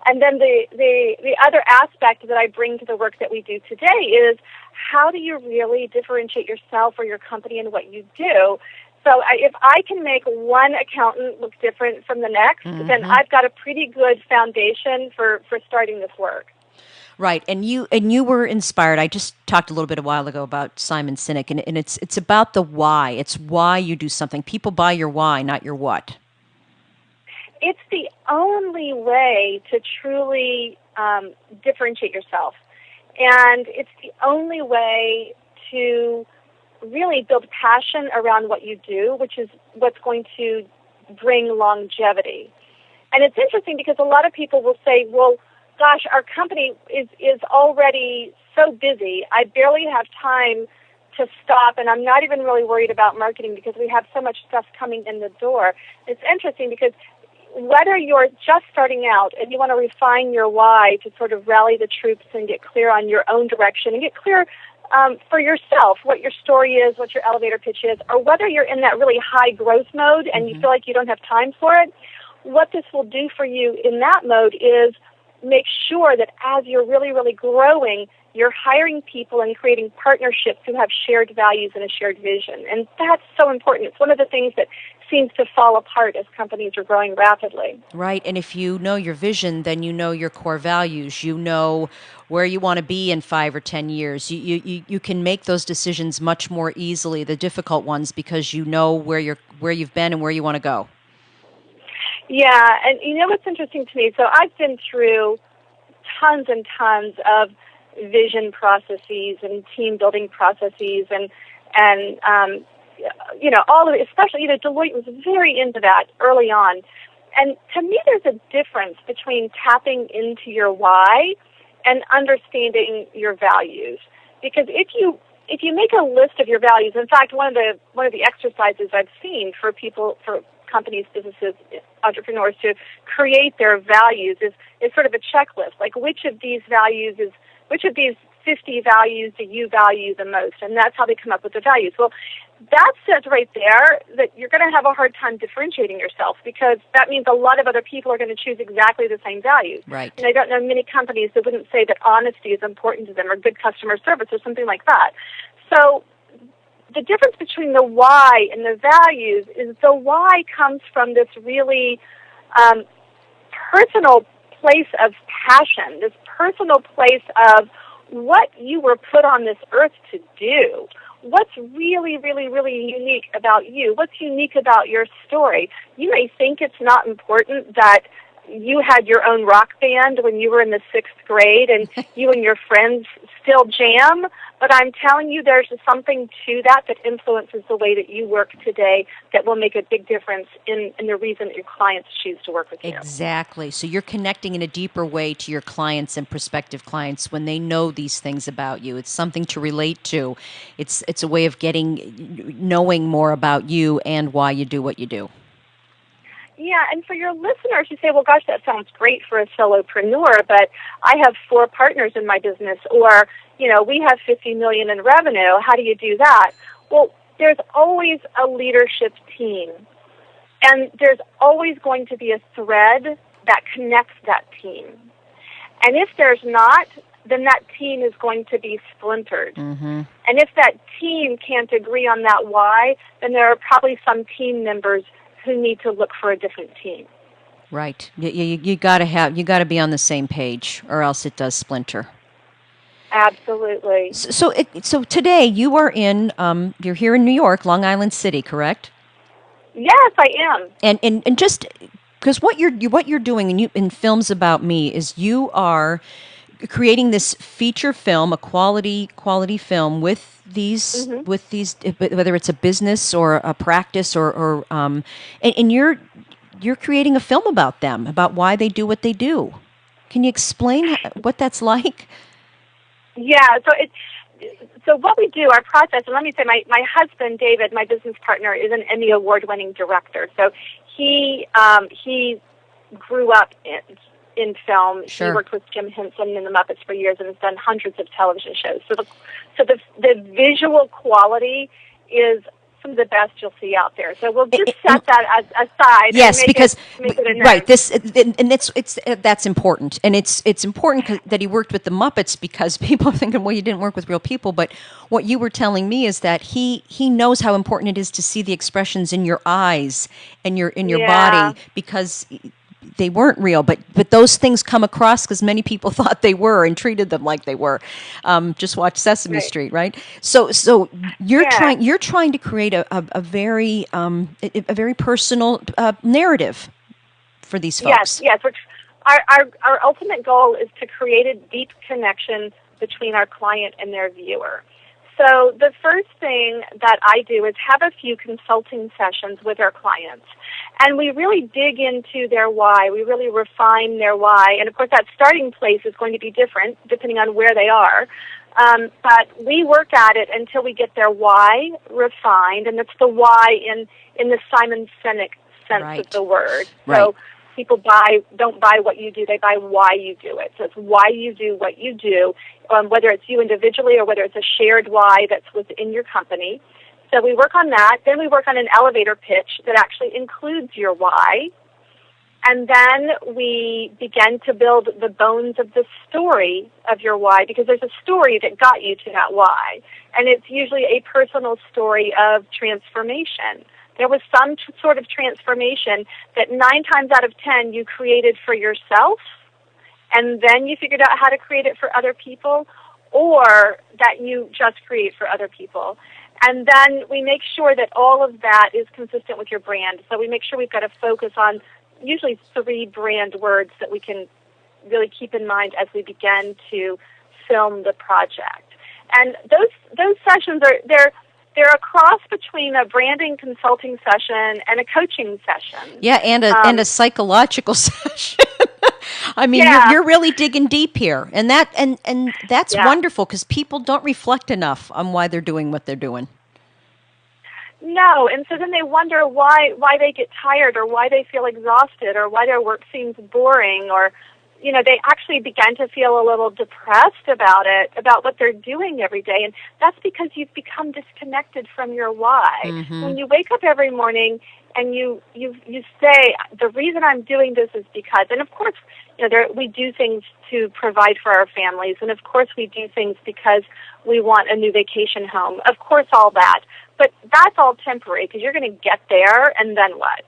Speaker 6: And then the other aspect that I bring to the work that we do today is how do you really differentiate yourself or your company in what you do? So if I can make one accountant look different from the next, then I've got a pretty good foundation for starting this work.
Speaker 1: Right, and you were inspired. I just talked a little bit a while ago about Simon Sinek, and it's about the why. It's why you do something. People buy your why, not your what.
Speaker 6: It's the only way to truly differentiate yourself. And it's the only way to really build passion around what you do, which is what's going to bring longevity. And it's interesting because a lot of people will say, well, gosh, our company is already so busy. I barely have time to stop, and I'm not even really worried about marketing because we have so much stuff coming in the door. It's interesting because whether you're just starting out and you want to refine your why to sort of rally the troops and get clear on your own direction and get clear for yourself what your story is, what your elevator pitch is, or whether you're in that really high growth mode and you feel like you don't have time for it, what this will do for you in that mode is make sure that as you're really, really growing, you're hiring people and creating partnerships who have shared values and a shared vision. And that's so important. It's one of the things that seems to fall apart as companies are growing rapidly.
Speaker 1: Right, and if you know your vision, then you know your core values. You know where you want to be in 5 or 10 years. You can make those decisions much more easily, the difficult ones, because you know where you've been and where you want to go.
Speaker 6: Yeah, and you know what's interesting to me? So I've been through tons and tons of vision processes and team building processes and all of it, especially, Deloitte was very into that early on. And to me, there's a difference between tapping into your why and understanding your values. Because if you make a list of your values, in fact, one of the exercises I've seen for people, for companies, businesses, entrepreneurs to create their values is sort of a checklist. Like which of these 50 values do you value the most? And that's how they come up with the values. Well, that says right there that you're going to have a hard time differentiating yourself, because that means a lot of other people are going to choose exactly the same values.
Speaker 1: Right.
Speaker 6: And I don't know many companies that wouldn't say that honesty is important to them, or good customer service, or something like that. So the difference between the why and the values is the why comes from this really personal place of passion, this personal place of what you were put on this earth to do. What's really, really, really unique about you? What's unique about your story? You may think it's not important that you had your own rock band when you were in the 6th grade and you and your friends still jam, but I'm telling you there's something to that influences the way that you work today that will make a big difference in the reason that your clients choose to work with you.
Speaker 1: Exactly. So you're connecting in a deeper way to your clients and prospective clients when they know these things about you. It's something to relate to. It's a way of knowing more about you and why you do what you do.
Speaker 6: Yeah, and for your listeners, you say, well, gosh, that sounds great for a solopreneur, but I have 4 partners in my business, or, we have $50 million in revenue. How do you do that? Well, there's always a leadership team, and there's always going to be a thread that connects that team. And if there's not, then that team is going to be splintered.
Speaker 1: Mm-hmm.
Speaker 6: And if that team can't agree on that why, then there are probably some team members who need to look for a different team.
Speaker 1: Right. You got to be on the same page, or else it does splinter.
Speaker 6: Absolutely.
Speaker 1: So today you are you're here in New York, Long Island City, correct?
Speaker 6: Yes, I am.
Speaker 1: And just because what you're doing in Films About Me is you are creating this feature film, a quality film with these whether it's a business or a practice and you're creating a film about them, about why they do what they do. Can you explain what that's like?
Speaker 6: Yeah, so what we do, our process, and let me say, my husband, David, my business partner, is an Emmy Award-winning director. So he grew up in film.
Speaker 1: Sure.
Speaker 6: He worked with Jim Henson and the Muppets for years and has done hundreds of television shows. So the visual quality is some of the best you'll see out there. So we'll just set that aside.
Speaker 1: Yes,
Speaker 6: and
Speaker 1: because
Speaker 6: make it a
Speaker 1: right, that's important, and it's important that he worked with the Muppets, because people are thinking, well, you didn't work with real people, but what you were telling me is that he knows how important it is to see the expressions in your eyes and in your body, because they weren't real, but those things come across because many people thought they were and treated them like they were. Just watch Sesame Street, right? So you're trying to create a very personal narrative for these folks.
Speaker 6: Yes. Our ultimate goal is to create a deep connection between our client and their viewer. So the first thing that I do is have a few consulting sessions with our clients. And we really dig into their why. We really refine their why. And, of course, that starting place is going to be different depending on where they are. But we work at it until we get their why refined. And it's the why in the Simon Sinek sense of the word.
Speaker 1: Right.
Speaker 6: So people don't buy what you do, they buy why you do it. So it's why you do what you do, whether it's you individually or whether it's a shared why that's within your company. So we work on that. Then we work on an elevator pitch that actually includes your why. And then we begin to build the bones of the story of your why, because there's a story that got you to that why. And it's usually a personal story of transformation. There was some sort of transformation that 9 times out of 10 you created for yourself, and then you figured out how to create it for other people, or that you just create for other people. And then we make sure that all of that is consistent with your brand. So we make sure we've got to focus on usually 3 brand words that we can really keep in mind as we begin to film the project. And those sessions they're a cross between a branding consulting session and a coaching session.
Speaker 1: Yeah, and a psychological session. I mean, you're really digging deep here, and that's wonderful, because people don't reflect enough on why they're doing what they're doing.
Speaker 6: No, and so then they wonder why they get tired, or why they feel exhausted, or why their work seems boring, or they actually began to feel a little depressed about it, about what they're doing every day. And that's because you've become disconnected from your why.
Speaker 1: Mm-hmm.
Speaker 6: When you wake up every morning and you say, the reason I'm doing this is because, and of course, we do things to provide for our families, and of course we do things because we want a new vacation home. Of course, all that. But that's all temporary, because you're going to get there, and then what?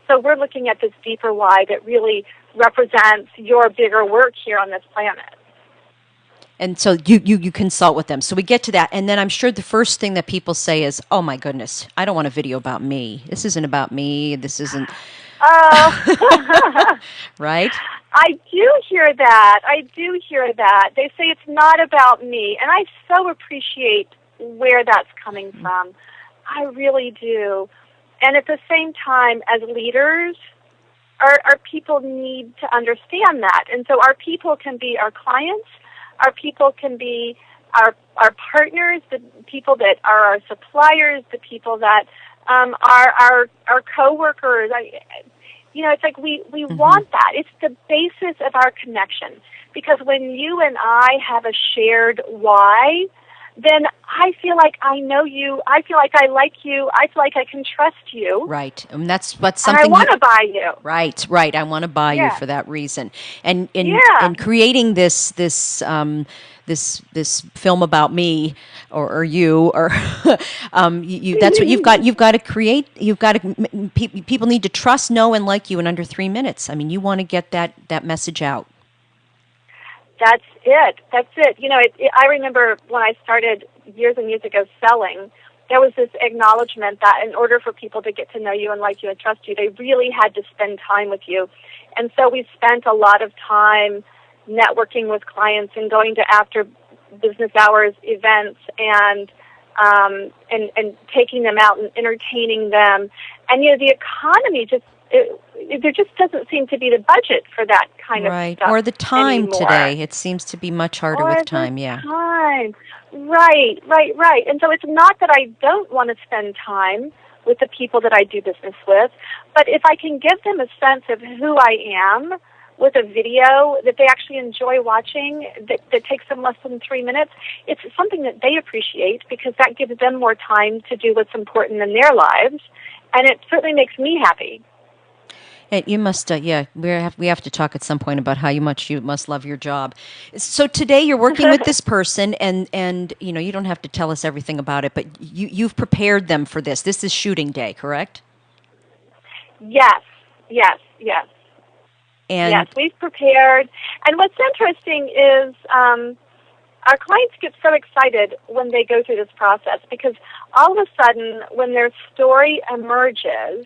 Speaker 6: So we're looking at this deeper why that really represents your bigger work here on this planet.
Speaker 1: And so you consult with them. So we get to that. And then I'm sure the first thing that people say is, oh, my goodness, I don't want a video about me. This isn't about me. This isn't. Right?
Speaker 6: I do hear that. They say it's not about me. And I so appreciate where that's coming from. I really do. And at the same time, as leaders, our people need to understand that. And so our people can be our clients, our people can be our partners, the people that are our suppliers, the people that are our coworkers. It's like we want that. It's the basis of our connection. Because when you and I have a shared why, then I feel like I know you. I feel like I like you. I feel like I can trust you.
Speaker 1: Right, and that's something.
Speaker 6: And I want to buy you.
Speaker 1: Right. I want to buy you for that reason. And creating this film about me or you or that's what you've got. You've got to create. People need to trust, know, and like you in under 3 minutes. I mean, you want to get that message out.
Speaker 6: That's it. I remember when I started years and years ago selling, there was this acknowledgement that in order for people to get to know you and like you and trust you, they really had to spend time with you. And so we spent a lot of time networking with clients and going to after business hours events and taking them out and entertaining them. And the economy there just doesn't seem to be the budget for that kind of stuff
Speaker 1: or the time
Speaker 6: anymore.
Speaker 1: Today. It seems to be much harder with time.
Speaker 6: Time. Right. And so it's not that I don't want to spend time with the people that I do business with, but if I can give them a sense of who I am with a video that they actually enjoy watching, that takes them less than 3 minutes, it's something that they appreciate because that gives them more time to do what's important in their lives, and it certainly makes me happy.
Speaker 1: You must, we have to talk at some point about how much you must love your job. So today you're working with this person, and you don't have to tell us everything about it, but you've prepared them for this. This is shooting day, correct?
Speaker 6: Yes.
Speaker 1: And
Speaker 6: yes, we've prepared. And what's interesting is our clients get so excited when they go through this process because all of a sudden, when their story emerges,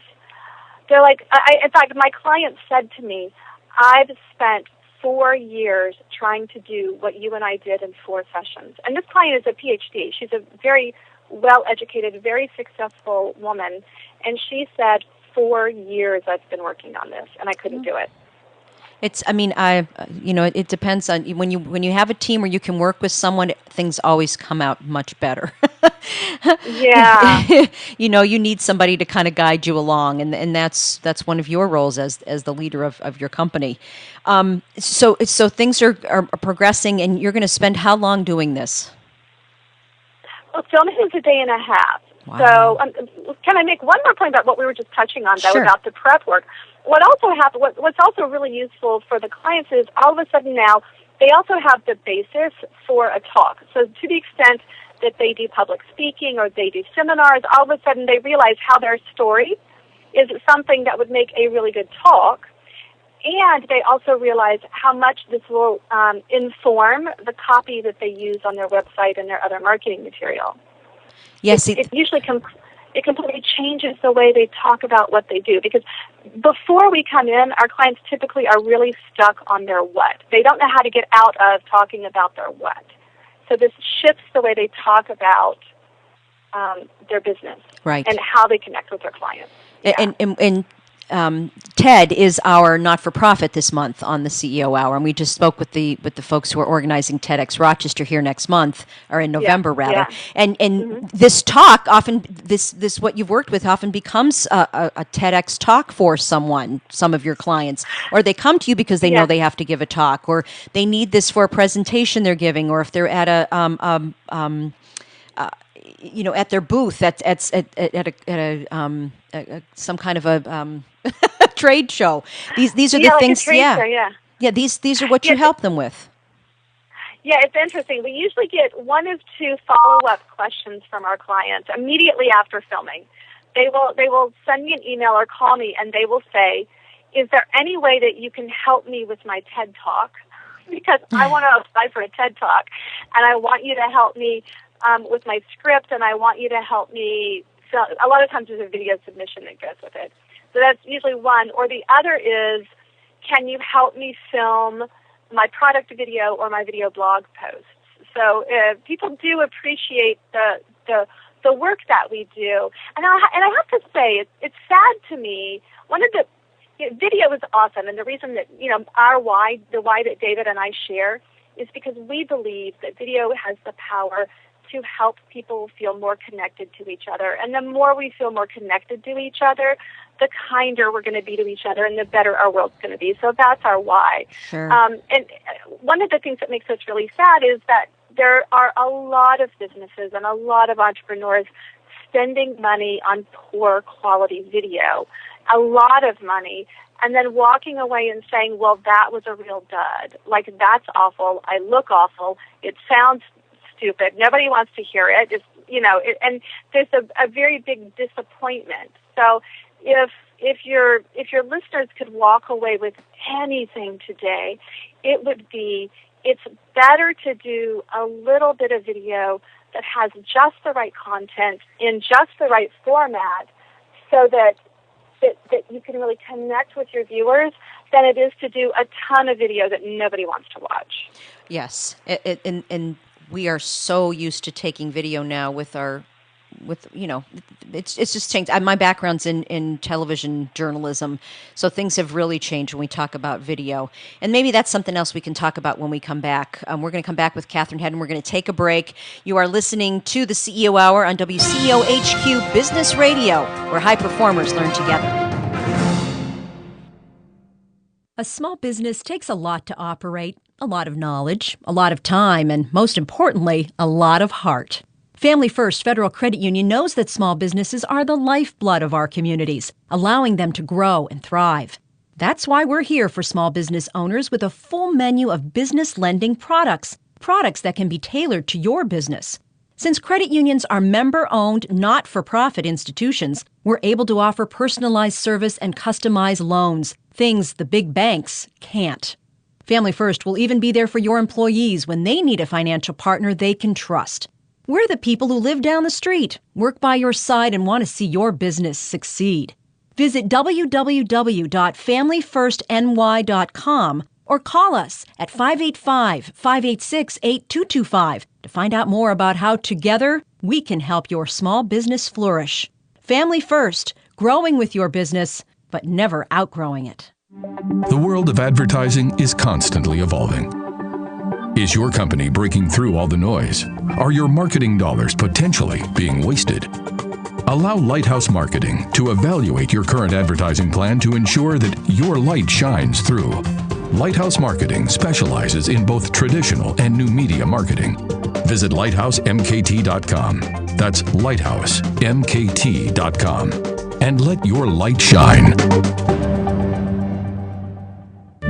Speaker 6: they're like, in fact, my client said to me, I've spent 4 years trying to do what you and I did in 4 sessions. And this client is a PhD. She's a very well-educated, very successful woman. And she said, 4 years I've been working on this, and I couldn't do it.
Speaker 1: It depends on when you have a team where you can work with someone, things always come out much better.
Speaker 6: Yeah.
Speaker 1: You need somebody to kind of guide you along, and that's one of your roles as the leader of your company. So things are progressing, and you're going to spend how long doing this?
Speaker 6: Well, filming is a day and a half.
Speaker 1: Wow.
Speaker 6: So can I make one more point about what we were just touching on, though,
Speaker 1: Sure.
Speaker 6: about the prep work? What's also really useful for the clients is all of a sudden now they also have the basis for a talk. So to the extent that they do public speaking or they do seminars, all of a sudden they realize how their story is something that would make a really good talk. And they also realize how much this will inform the copy that they use on their website and their other marketing material.
Speaker 1: Yes,
Speaker 6: it usually it completely changes the way they talk about what they do. Because before we come in, our clients typically are really stuck on their what. They don't know how to get out of talking about their what. So this shifts the way they talk about their business,
Speaker 1: right,
Speaker 6: and how they connect with their clients. Yeah.
Speaker 1: And TED is our not-for-profit this month on the CEO Hour, and we just spoke with the folks who are organizing TEDx Rochester here next month, or in November rather. And this talk often, this what you've worked with often becomes a TEDx talk for some of your clients, or they come to you because they know they have to give a talk, or they need this for a presentation they're giving, or if they're at at their booth at some kind of a trade show. These are the things.
Speaker 6: Show,
Speaker 1: These are what you help them with.
Speaker 6: Yeah, it's interesting. We usually get one of two follow-up questions from our clients immediately after filming. They will send me an email or call me, and they will say, "Is there any way that you can help me with my TED Talk? Because I want to apply for a TED Talk, and I want you to help me with my script, and I want you to help me." So a lot of times there's a video submission that goes with it. So that's usually one. Or the other is, can you help me film my product video or my video blog posts? So people do appreciate the work that we do. And I have to say, it's sad to me. Video is awesome, and the reason that the why that David and I share is because we believe that video has the power to help people feel more connected to each other. And the more we feel more connected to each other, the kinder we're going to be to each other and the better our world's going to be. So that's our why.
Speaker 1: Sure.
Speaker 6: And one of the things that makes us really sad is that there are a lot of businesses and a lot of entrepreneurs spending money on poor quality video, a lot of money, and then walking away and saying, well, that was a real dud. Like, that's awful. I look awful. It sounds stupid. Nobody wants to hear it. And there's a very big disappointment. So if your listeners could walk away with anything today, it would be, it's better to do a little bit of video that has just the right content in just the right format, so that you can really connect with your viewers, than it is to do a ton of video that nobody wants to watch.
Speaker 1: Yes, and we are so used to taking video now it's just changed. My background's in television journalism, so things have really changed when we talk about video. And maybe that's something else we can talk about when we come back. We're going to come back with Catherine Head, and we're going to take a break. You are listening to the CEO Hour on Wceohq Business Radio, where high performers learn together. A small business takes a lot to operate, a lot of knowledge, a lot of time, and most importantly, a lot of heart. Family First Federal Credit Union knows that small businesses are the lifeblood of our communities, allowing them to grow and thrive. That's why we're here for small business owners with a full menu of business lending products that can be tailored to your business. Since credit unions are member-owned, not-for-profit institutions, we're able to offer personalized service and customized loans, things the big banks can't. Family First will even be there for your employees when they need a financial partner they can trust. We're the people who live down the street, work by your side, and want to see your business succeed. Visit www.familyfirstny.com or call us at 585-586-8225 to find out more about how together we can help your small business flourish. Family First, growing with your business, but never outgrowing it.
Speaker 3: The world of advertising is constantly evolving. Is your company breaking through all the noise? Are your marketing dollars potentially being wasted? Allow Lighthouse Marketing to evaluate your current advertising plan to ensure that your light shines through. Lighthouse Marketing specializes in both traditional and new media marketing. Visit lighthousemkt.com. That's lighthousemkt.com. And let your light shine.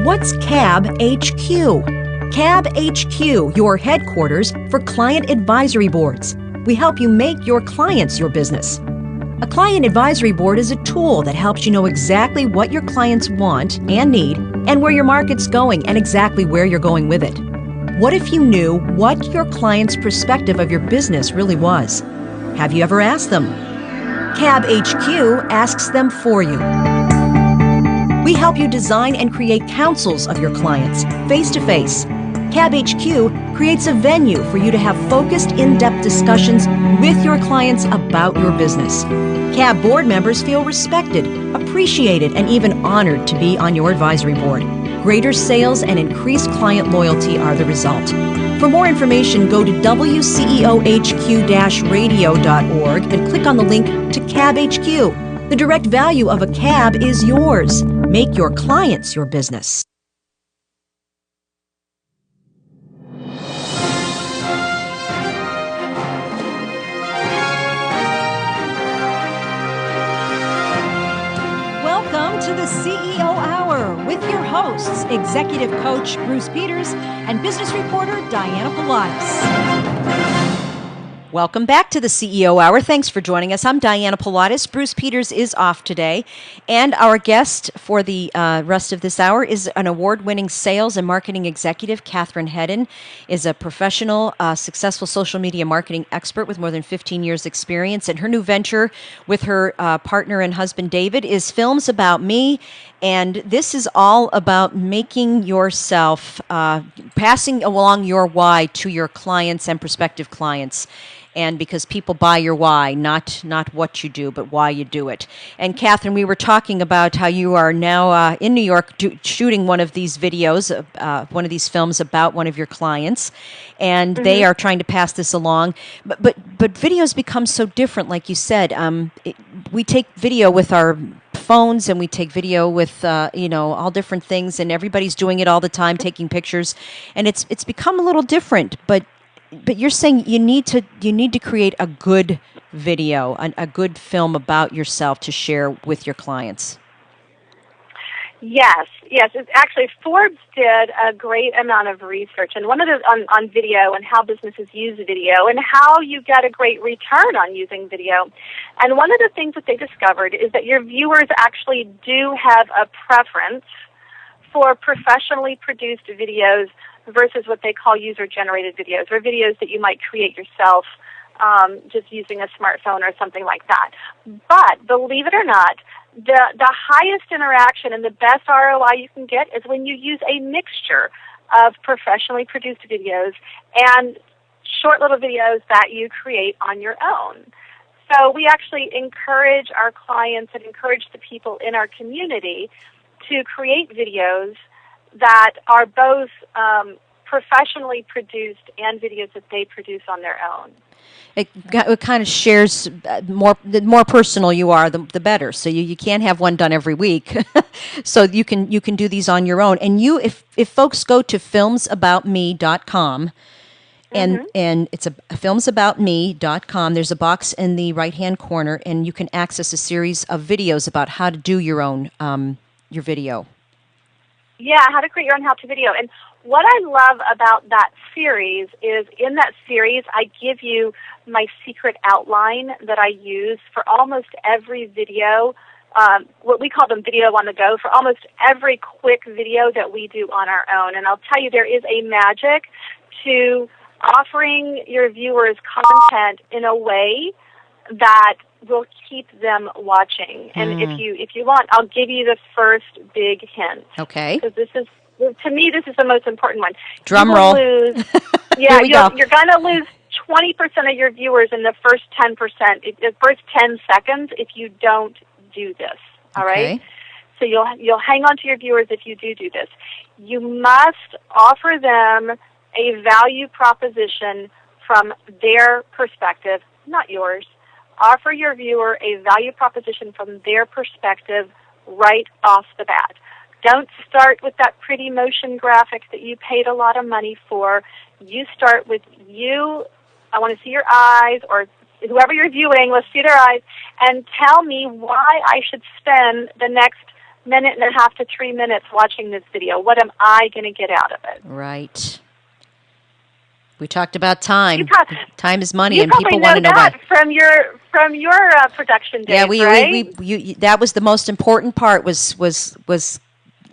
Speaker 1: What's CAB HQ? CAB HQ, your headquarters for client advisory boards. We help you make your clients your business. A client advisory board is a tool that helps you know exactly what your clients want and need, and where your market's going and exactly where you're going with it. What if you knew what your client's perspective of your business really was? Have you ever asked them? CAB HQ asks them for you. We help you design and create councils of your clients, face-to-face. CAB HQ creates a venue for you to have focused, in-depth discussions with your clients about your business. CAB board members feel respected, appreciated, appreciated and even honored to be on your advisory board. Greater sales and increased client loyalty are the result. For more information, go to wceohq-radio.org and click on the link to CAB HQ. The direct value of a CAB is yours. Make your clients your business. Welcome to the CEO Hour with your hosts, Executive Coach Bruce Peters and Business Reporter Diana Pilates. Welcome back to the CEO Hour. Thanks for joining us. I'm Diana Pilates. Bruce Peters is off today. And our guest for the rest of this hour is an award-winning sales and marketing executive. Catherine Hedden is a professional, successful social media marketing expert with more than 15 years' experience. And her new venture with her partner and husband, David, is Films About Me. And this is all about making yourself, passing along your why to your clients and prospective clients. And because people buy your why, not what you do, but why you do it. And Catherine, we were talking about how you are now in New York shooting one of these videos, one of these films about one of your clients, and they are trying to pass this along. But videos become so different, like you said. We take video with our phones and we take video with all different things, and everybody's doing it all the time, taking pictures, and it's become a little different. But you're saying you need to create a good video, a good film about yourself to share with your clients.
Speaker 6: Yes. It's actually, Forbes did a great amount of research, and one of those on video and how businesses use video and how you get a great return on using video. And one of the things that they discovered is that your viewers actually do have a preference for professionally produced videos versus what they call user-generated videos, or videos that you might create yourself just using a smartphone or something like that. But believe it or not, the highest interaction and the best ROI you can get is when you use a mixture of professionally produced videos and short little videos that you create on your own. So we actually encourage our clients and encourage the people in our community to create videos that are both professionally produced and videos that they produce on their own.
Speaker 1: It kind of shares the more personal you are, the better. So you can't have one done every week. So you can do these on your own. And if folks go to filmsaboutme.com, and it's filmsaboutme.com, there's a box in the right-hand corner, and you can access a series of videos about how to do your own your video.
Speaker 6: Yeah, how to create your own how-to video. And what I love about that series is in that series, I give you my secret outline that I use for almost every video, what we call them video on the go, for almost every quick video that we do on our own. And I'll tell you, there is a magic to offering your viewers content in a way that will keep them watching. And if you want, I'll give you the first big hint.
Speaker 1: Okay.
Speaker 6: Because to me, this is the most important one.
Speaker 1: Drum roll.
Speaker 6: You're going to lose 20% of your viewers in the first 10%, the first 10 seconds if you don't do this. All right? So you'll hang on to your viewers if you do this. You must offer them a value proposition from their perspective, not yours. Offer your viewer a value proposition from their perspective right off the bat. Don't start with that pretty motion graphic that you paid a lot of money for. You start with you. I want to see your eyes, or whoever you're viewing, let's see their eyes, and tell me why I should spend the next minute and a half to 3 minutes watching this video. What am I going to get out of it?
Speaker 1: Right. We talked about time. Time is money, and people
Speaker 6: want to know that from your production days.
Speaker 1: Yeah,
Speaker 6: right?
Speaker 1: That was the most important part. Was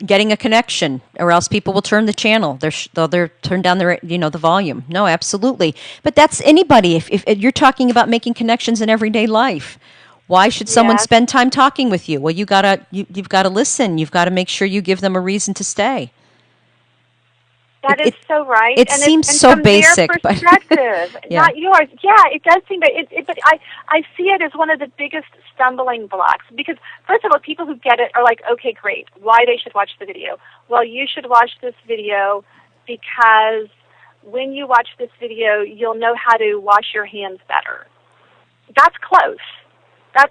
Speaker 1: getting a connection, or else people will turn the channel. They'll turn down the volume. No, absolutely. But that's anybody. If you're talking about making connections in everyday life, why should someone spend time talking with you? Well, you've got to listen. You've got to make sure you give them a reason to stay.
Speaker 6: That is so right.
Speaker 1: It seems so basic,
Speaker 6: but from their perspective, not yours. Yeah, it does seem, but I see it as one of the biggest stumbling blocks because, first of all, people who get it are like, okay, great, why they should watch the video? Well, you should watch this video because when you watch this video, you'll know how to wash your hands better. That's close. But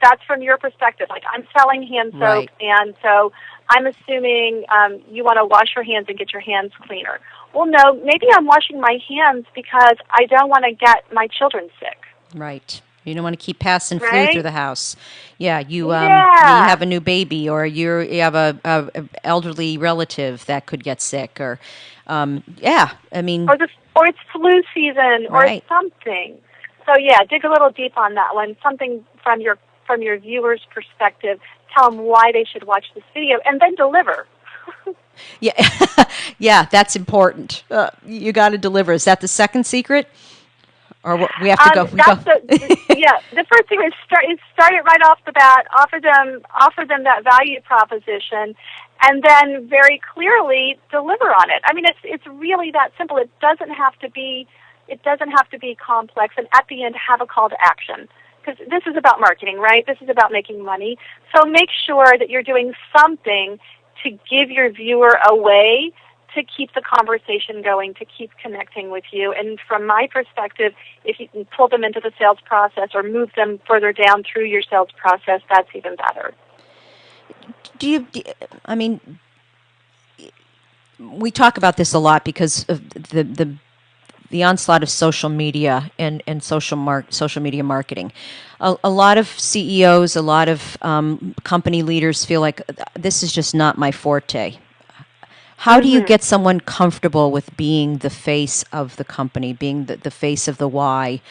Speaker 6: that's from your perspective. Like, I'm selling hand soap,
Speaker 1: right.
Speaker 6: And so I'm assuming you want to wash your hands and get your hands cleaner. Well, no, maybe I'm washing my hands because I don't want to get my children sick.
Speaker 1: Right. You don't want to keep passing flu
Speaker 6: Right?
Speaker 1: through the house. Yeah, you have a new baby, or you have a elderly relative that could get sick, or I mean,
Speaker 6: or it's flu season,
Speaker 1: right.
Speaker 6: or something. So yeah, dig a little deep on that one. Something from your viewers' perspective. Tell them why they should watch this video, and then deliver.
Speaker 1: Yeah, yeah, that's important. You got to deliver. Is that the second secret, or what, we have to go?
Speaker 6: The first thing is start it right off the bat. Offer them that value proposition, and then very clearly deliver on it. I mean, it's really that simple. It doesn't have to be complex. And at the end, have a call to action. Because this is about marketing, right? This is about making money. So make sure that you're doing something to give your viewer a way to keep the conversation going, to keep connecting with you. And from my perspective, if you can pull them into the sales process or move them further down through your sales process, that's even better.
Speaker 1: I mean, we talk about this a lot because of the onslaught of social media and social media marketing. A lot of CEOs, a lot of company leaders feel like this is just not my forte. How do you get someone comfortable with being the face of the company, being the face of the why?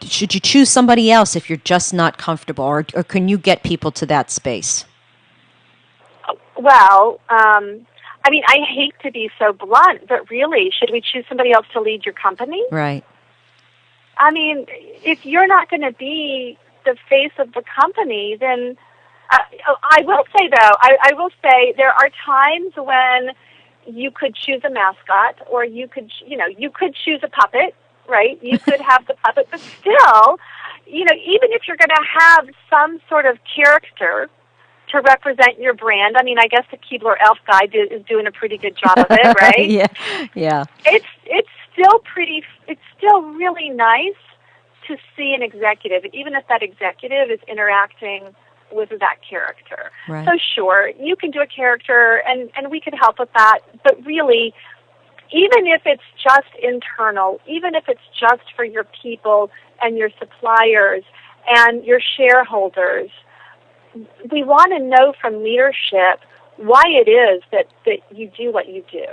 Speaker 1: Should you choose somebody else if you're just not comfortable, or can you get people to that space?
Speaker 6: Well, I mean, I hate to be so blunt, but really, should we choose somebody else to lead your company?
Speaker 1: Right.
Speaker 6: I mean, if you're not going to be the face of the company, then I will say, though, I will say there are times when you could choose a mascot, or you could choose a puppet, right? You could have the puppet, but still, even if you're going to have some sort of character to represent your brand. I mean, I guess the Keebler Elf guy is doing a pretty good job of it, right?
Speaker 1: Yeah.
Speaker 6: It's still really nice to see an executive, even if that executive is interacting with that character.
Speaker 1: Right.
Speaker 6: So sure, you can do a character, and we can help with that, but really, even if it's just internal, even if it's just for your people and your suppliers and your shareholders, we want to know from leadership why it is that you do what you do.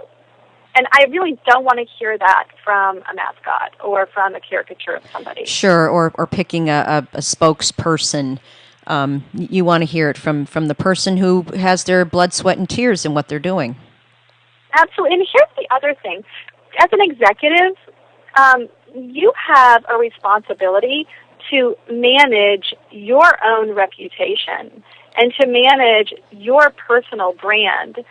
Speaker 6: And I really don't want to hear that from a mascot or from a caricature of somebody.
Speaker 1: Sure, or picking a spokesperson. You want to hear it from the person who has their blood, sweat, and tears in what they're doing.
Speaker 6: Absolutely. And here's the other thing. As an executive, you have a responsibility to manage your own reputation and to manage your personal brand.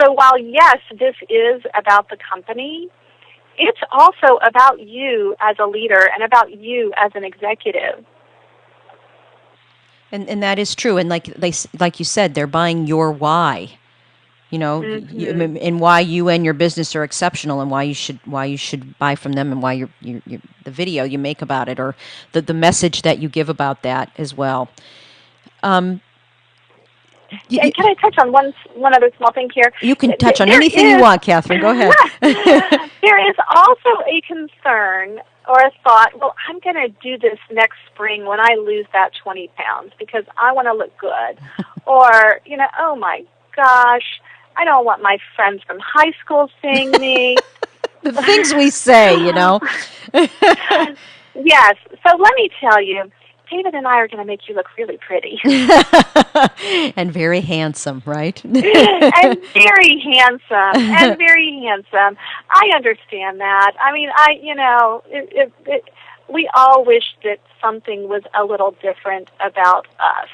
Speaker 6: So while, yes, this is about the company, it's also about you as a leader and about you as an executive.
Speaker 1: And that is true. And like you said, they're buying your why. And why you and your business are exceptional, and why you should buy from them, and why the video you make about it, or the message that you give about that as well.
Speaker 6: Can I touch on one other small thing here?
Speaker 1: You can touch on anything you want, Catherine. Go ahead.
Speaker 6: There is also a concern or a thought, well, I'm going to do this next spring when I lose that 20 pounds because I want to look good. Or, oh my gosh, I don't want my friends from high school seeing me.
Speaker 1: The things we say,
Speaker 6: Yes. So let me tell you, David and I are going to make you look really pretty.
Speaker 1: And very handsome, right?
Speaker 6: And very handsome. I understand that. I mean, we all wish that something was a little different about us.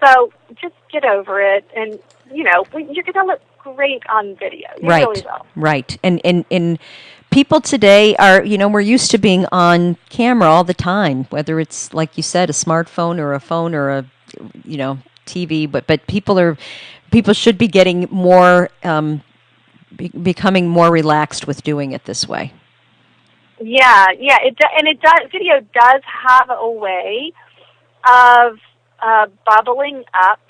Speaker 6: So just get over it, and you're going to look great on video. You
Speaker 1: Right,
Speaker 6: really will.
Speaker 1: right. And people today are, we're used to being on camera all the time, whether it's, like you said, a smartphone or a phone or a, TV, but people should be getting more, becoming more relaxed with doing it this way.
Speaker 6: Yeah, it does. Video does have a way of bubbling up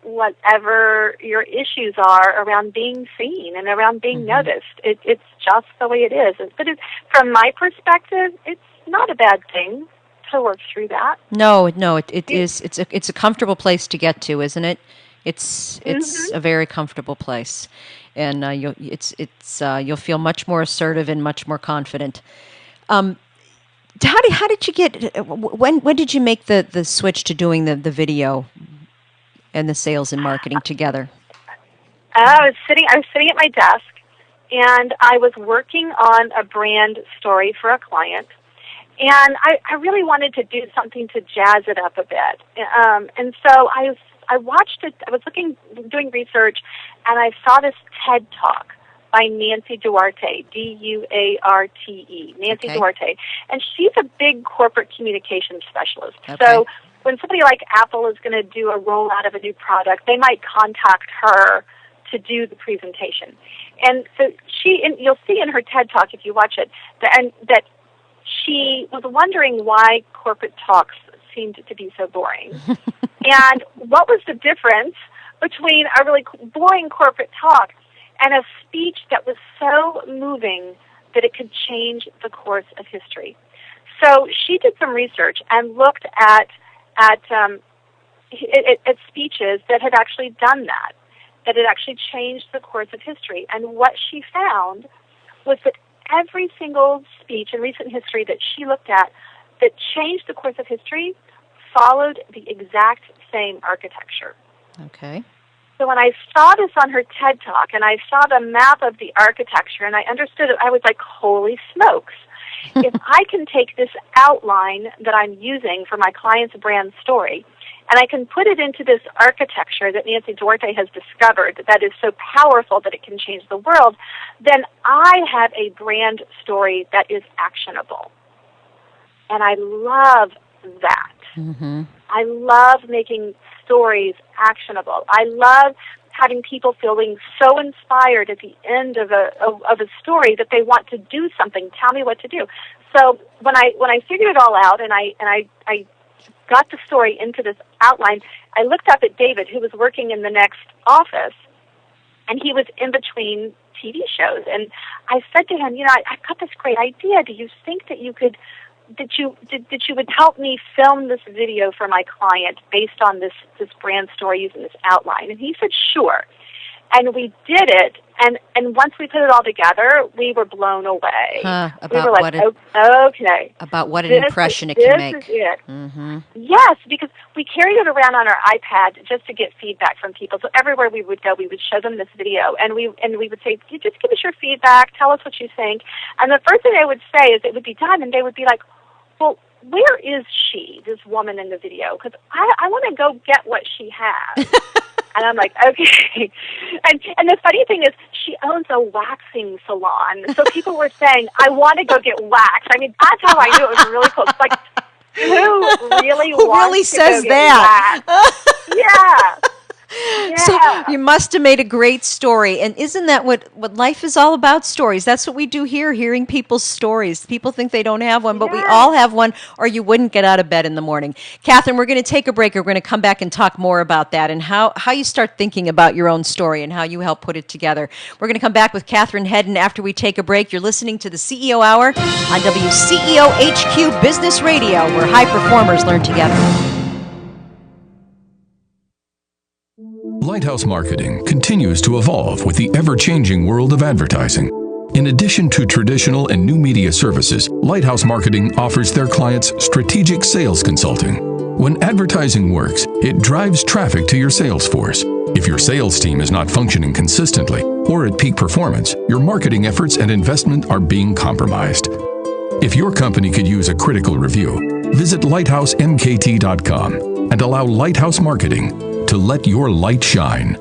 Speaker 6: whatever your issues are around being seen and around being noticed. It's just the way it is. But from my perspective, it's not a bad thing to work through that.
Speaker 1: No, it is. It's a comfortable place to get to, isn't it? It's a very comfortable place, and you'll feel much more assertive and much more confident. How did you get? When did you make the switch to doing the video and the sales and marketing together?
Speaker 6: I was sitting at my desk, and I was working on a brand story for a client, and I really wanted to do something to jazz it up a bit. And so I watched it. I was doing research, and I saw this TED Talk by Nancy Duarte, Duarte, Nancy Duarte. And she's a big corporate communications specialist. Okay. So when somebody like Apple is going to do a rollout of a new product, they might contact her to do the presentation. And so you'll see in her TED Talk, if you watch it, that she was wondering why corporate talks seemed to be so boring. And what was the difference between a really boring corporate talk and a speech that was so moving that it could change the course of history? So she did some research and looked at speeches that had actually done that had actually changed the course of history. And what she found was that every single speech in recent history that she looked at that changed the course of history followed the exact same architecture.
Speaker 1: Okay.
Speaker 6: So when I saw this on her TED Talk and I saw the map of the architecture and I understood it, I was like, holy smokes. If I can take this outline that I'm using for my client's brand story and I can put it into this architecture that Nancy Duarte has discovered that is so powerful that it can change the world, then I have a brand story that is actionable. And I love that. Mm-hmm. I love making stories actionable. I love having people feeling so inspired at the end of a story that they want to do something. Tell me what to do. So when I figured it all out and I got the story into this outline, I looked up at David, who was working in the next office, and he was in between TV shows. And I said to him, I've got this great idea. Do you think that you could that you would help me film this video for my client based on this brand story using this outline? And he said, sure. And we did it, and once we put it all together, we were blown away. We were like, okay.
Speaker 1: About what an impression it can make.
Speaker 6: This is it.
Speaker 1: Mm-hmm.
Speaker 6: Yes, because we carried it around on our iPad just to get feedback from people. So everywhere we would go, we would show them this video, and we would say, just give us your feedback, tell us what you think. And the first thing they would say is it would be done, and they would be like, well, where is she, this woman in the video? Because I want to go get what she has. And I'm like, okay. And the funny thing is, she owns a waxing salon. So people were saying, I want to go get waxed. I mean, that's how I knew it was really cool. It's like, who really
Speaker 1: says
Speaker 6: to go
Speaker 1: that?
Speaker 6: Get waxed? Yeah. Yeah.
Speaker 1: So you must have made a great story. And isn't that what life is all about? Stories. That's what we do here, hearing people's stories. People think they don't have one, but we all have one, or you wouldn't get out of bed in the morning. Catherine, we're going to take a break. We're going to come back and talk more about that and how you start thinking about your own story and how you help put it together. We're going to come back with Catherine Hedden after we take a break. You're listening to the CEO Hour on Wceohq Business Radio, where high performers learn together.
Speaker 3: Lighthouse Marketing continues to evolve with the ever-changing world of advertising. In addition to traditional and new media services, Lighthouse Marketing offers their clients strategic sales consulting. When advertising works, it drives traffic to your sales force. If your sales team is not functioning consistently or at peak performance, your marketing efforts and investment are being compromised. If your company could use a critical review, visit lighthousemkt.com and allow Lighthouse Marketing to let your light shine.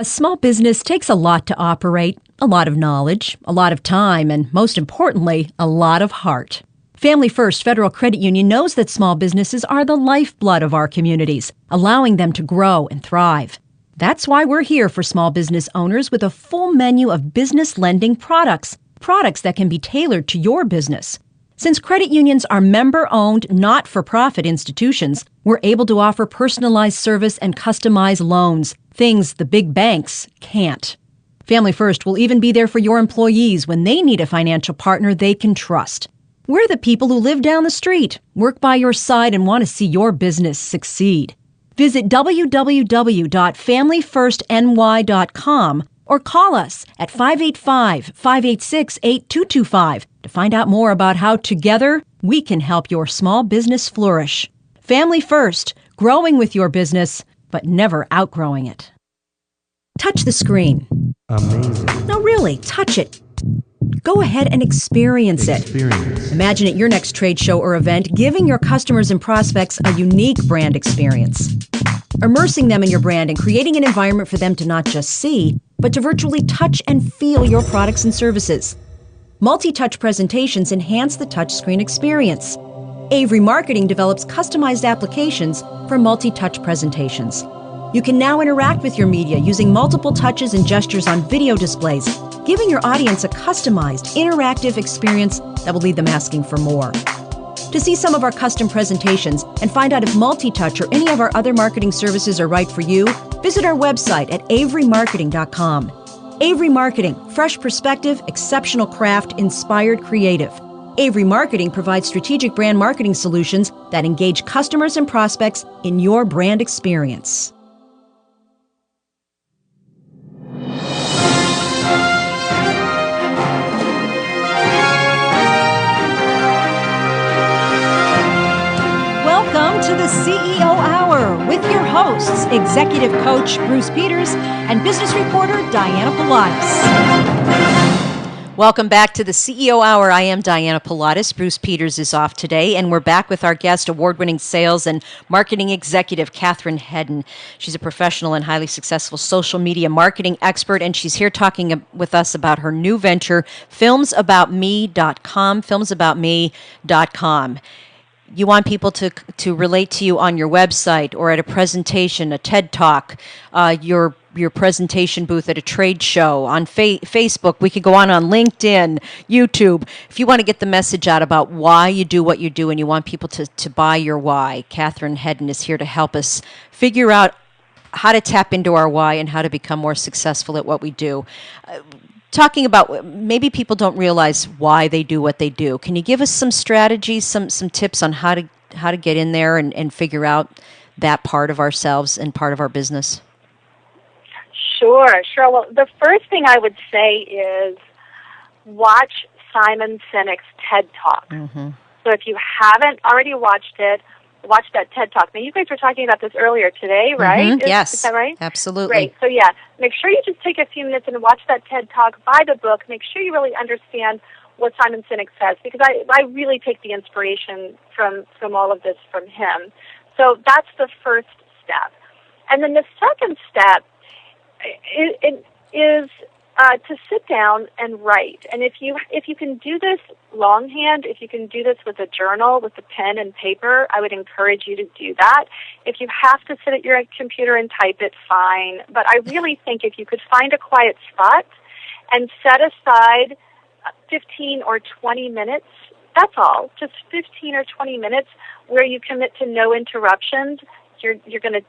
Speaker 1: A small business takes a lot to operate, a lot of knowledge, a lot of time, and most importantly, a lot of heart. Family First Federal Credit Union knows that small businesses are the lifeblood of our communities, allowing them to grow and thrive. That's why we're here for small business owners with a full menu of business lending products that can be tailored to your business. Since credit unions are member-owned, not-for-profit institutions, we're able to offer personalized service and customized loans, things the big banks can't. Family First will even be there for your employees when they need a financial partner they can trust. We're the people who live down the street, work by your side, and want to see your business succeed. Visit www.familyfirstny.com or call us at 585-586-8225 to find out more about how together we can help your small business flourish. Family First, growing with your business, but never outgrowing it. Touch the screen.
Speaker 7: Amazing.
Speaker 1: No, really, touch it. Go ahead and experience it. Imagine at your next trade show or event, giving your customers and prospects a unique brand experience. Immersing them in your brand and creating an environment for them to not just see, but to virtually touch and feel your products and services. Multi-touch presentations enhance the touchscreen experience. Avery Marketing develops customized applications for multi-touch presentations. You can now interact with your media using multiple touches and gestures on video displays, giving your audience a customized, interactive experience that will leave them asking for more. To see some of our custom presentations and find out if multi-touch or any of our other marketing services are right for you, visit our website at averymarketing.com. Avery Marketing, fresh perspective, exceptional craft, inspired creative. Avery Marketing provides strategic brand marketing solutions that engage customers and prospects in your brand experience. Welcome to the CEO Hour with your hosts, Executive Coach Bruce Peters and Business Reporter Diana Pilatus. Welcome back to the CEO Hour. I am Diana Pilatus. Bruce Peters is off today, and we're back with our guest, award-winning sales and marketing executive, Catherine Hedden. She's a professional and highly successful social media marketing expert, and she's here talking with us about her new venture, filmsaboutme.com, filmsaboutme.com. You want people to relate to you on your website or at a presentation, a TED Talk, your presentation booth at a trade show, on Facebook. We could go on LinkedIn, YouTube. If you want to get the message out about why you do what you do and you want people to buy your why, Catherine Hedden is here to help us figure out how to tap into our why and how to become more successful at what we do. Talking about maybe people don't realize why they do what they do. Can you give us some strategies, some tips on how to get in there and figure out that part of ourselves and part of our business?
Speaker 6: Sure. Well, the first thing I would say is watch Simon Sinek's TED Talk. Mm-hmm. So if you haven't already watched it, watch that TED Talk. Now, you guys were talking about this earlier today, right?
Speaker 1: Mm-hmm. Yes.
Speaker 6: Is that right?
Speaker 1: Absolutely.
Speaker 6: Great. So, yeah, make sure you just take a few minutes and watch that TED Talk, buy the book, make sure you really understand what Simon Sinek says, because I really take the inspiration from all of this from him. So that's the first step. And then the second step is to sit down and write. And if you can do this longhand, if you can do this with a journal, with a pen and paper, I would encourage you to do that. If you have to sit at your computer and type it, fine. But I really think if you could find a quiet spot and set aside 15 or 20 minutes, that's all, just 15 or 20 minutes where you commit to no interruptions. You're going to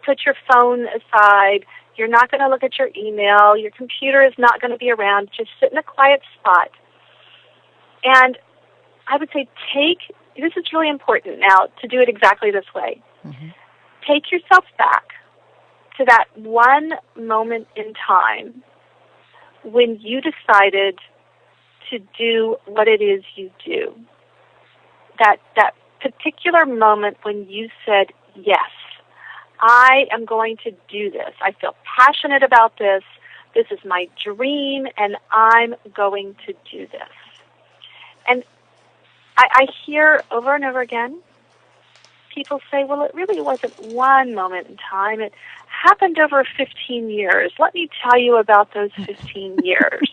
Speaker 6: put your phone aside. You're not going to look at your email. Your computer is not going to be around. Just sit in a quiet spot. And I would say this is really important now to do it exactly this way. Mm-hmm. Take yourself back to that one moment in time when you decided to do what it is you do. That particular moment when you said, yes, I am going to do this. I feel passionate about this. This is my dream, and I'm going to do this. And I hear over and over again people say, well, it really wasn't one moment in time. It happened over 15 years. Let me tell you about those 15 years.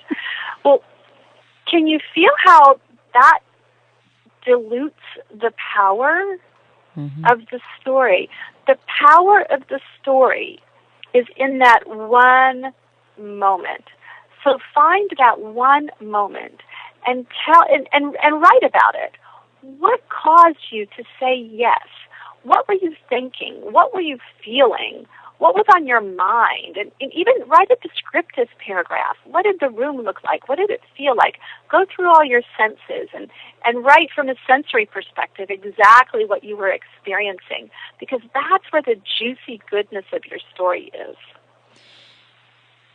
Speaker 6: Well, can you feel how that dilutes the power of the story? The power of the story is in that one moment. So find that one moment and tell and write about it. What caused you to say yes? What were you thinking? What were you feeling? What was on your mind? And even write a descriptive paragraph. What did the room look like? What did it feel like? Go through all your senses and write from a sensory perspective exactly what you were experiencing, because that's where the juicy goodness of your story is.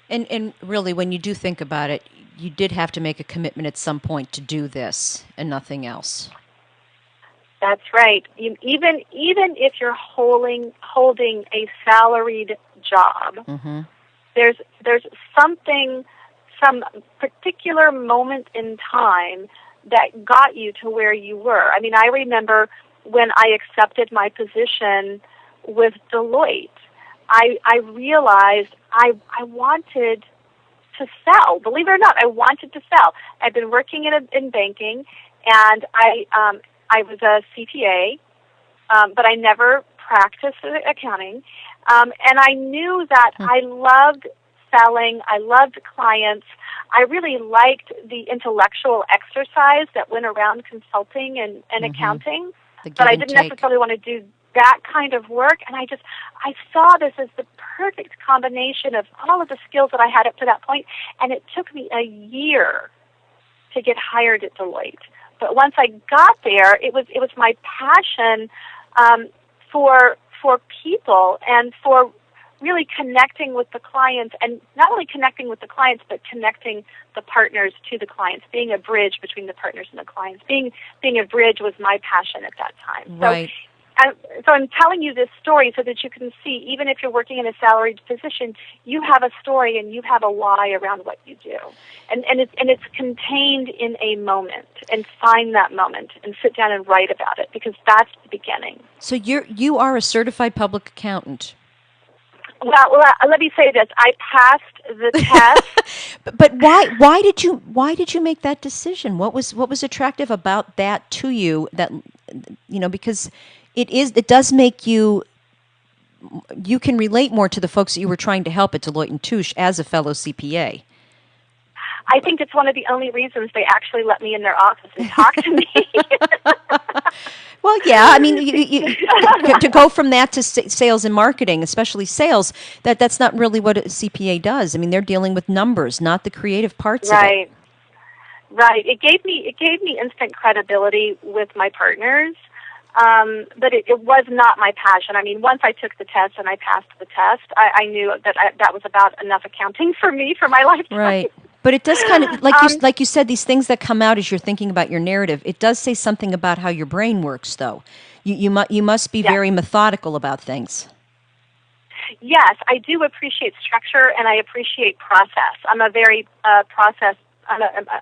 Speaker 1: And really, when you do think about it, you did have to make a commitment at some point to do this and nothing else.
Speaker 6: That's right. Even if you're holding a salaried job, there's some particular moment in time that got you to where you were. I mean, I remember when I accepted my position with Deloitte, I realized I wanted to sell. Believe it or not, I wanted to sell. I'd been working in banking, and I was a CPA, but I never practiced accounting. And I knew that I loved selling. I loved clients. I really liked the intellectual exercise that went around consulting and accounting, but I didn't necessarily want to do that kind of work. And I saw this as the perfect combination of all of the skills that I had up to that point, and it took me a year to get hired at Deloitte. But once I got there, it was my passion for people and for really connecting with the clients, and not only connecting with the clients, but connecting the partners to the clients, being a bridge between the partners and the clients. Being a bridge was my passion at that time.
Speaker 1: Right.
Speaker 6: So I'm telling you this story so that you can see, even if you're working in a salaried position, you have a story and you have a why around what you do. And it's contained in a moment, and find that moment and sit down and write about it, because that's the beginning.
Speaker 1: So you are a certified public accountant.
Speaker 6: Well, let me say this. I passed the test.
Speaker 1: But why did you make that decision? What was attractive about that to you, that because it does make you can relate more to the folks that you were trying to help at Deloitte & Touche as a fellow CPA.
Speaker 6: I think it's one of the only reasons they actually let me in their office and talk to me.
Speaker 1: Well, yeah, I mean, you, to go from that to sales and marketing, especially sales, that's not really what a CPA does. I mean, they're dealing with numbers, not the creative parts of it.
Speaker 6: Right. It gave me instant credibility with my partners, but it was not my passion. I mean, once I took the test and I passed the test, I knew that was about enough accounting for me for my lifetime.
Speaker 1: Right. But it does kind of, like you said, these things that come out as you're thinking about your narrative, it does say something about how your brain works, though. You must be very methodical about things.
Speaker 6: Yes, I do appreciate structure, and I appreciate process. I'm a very process.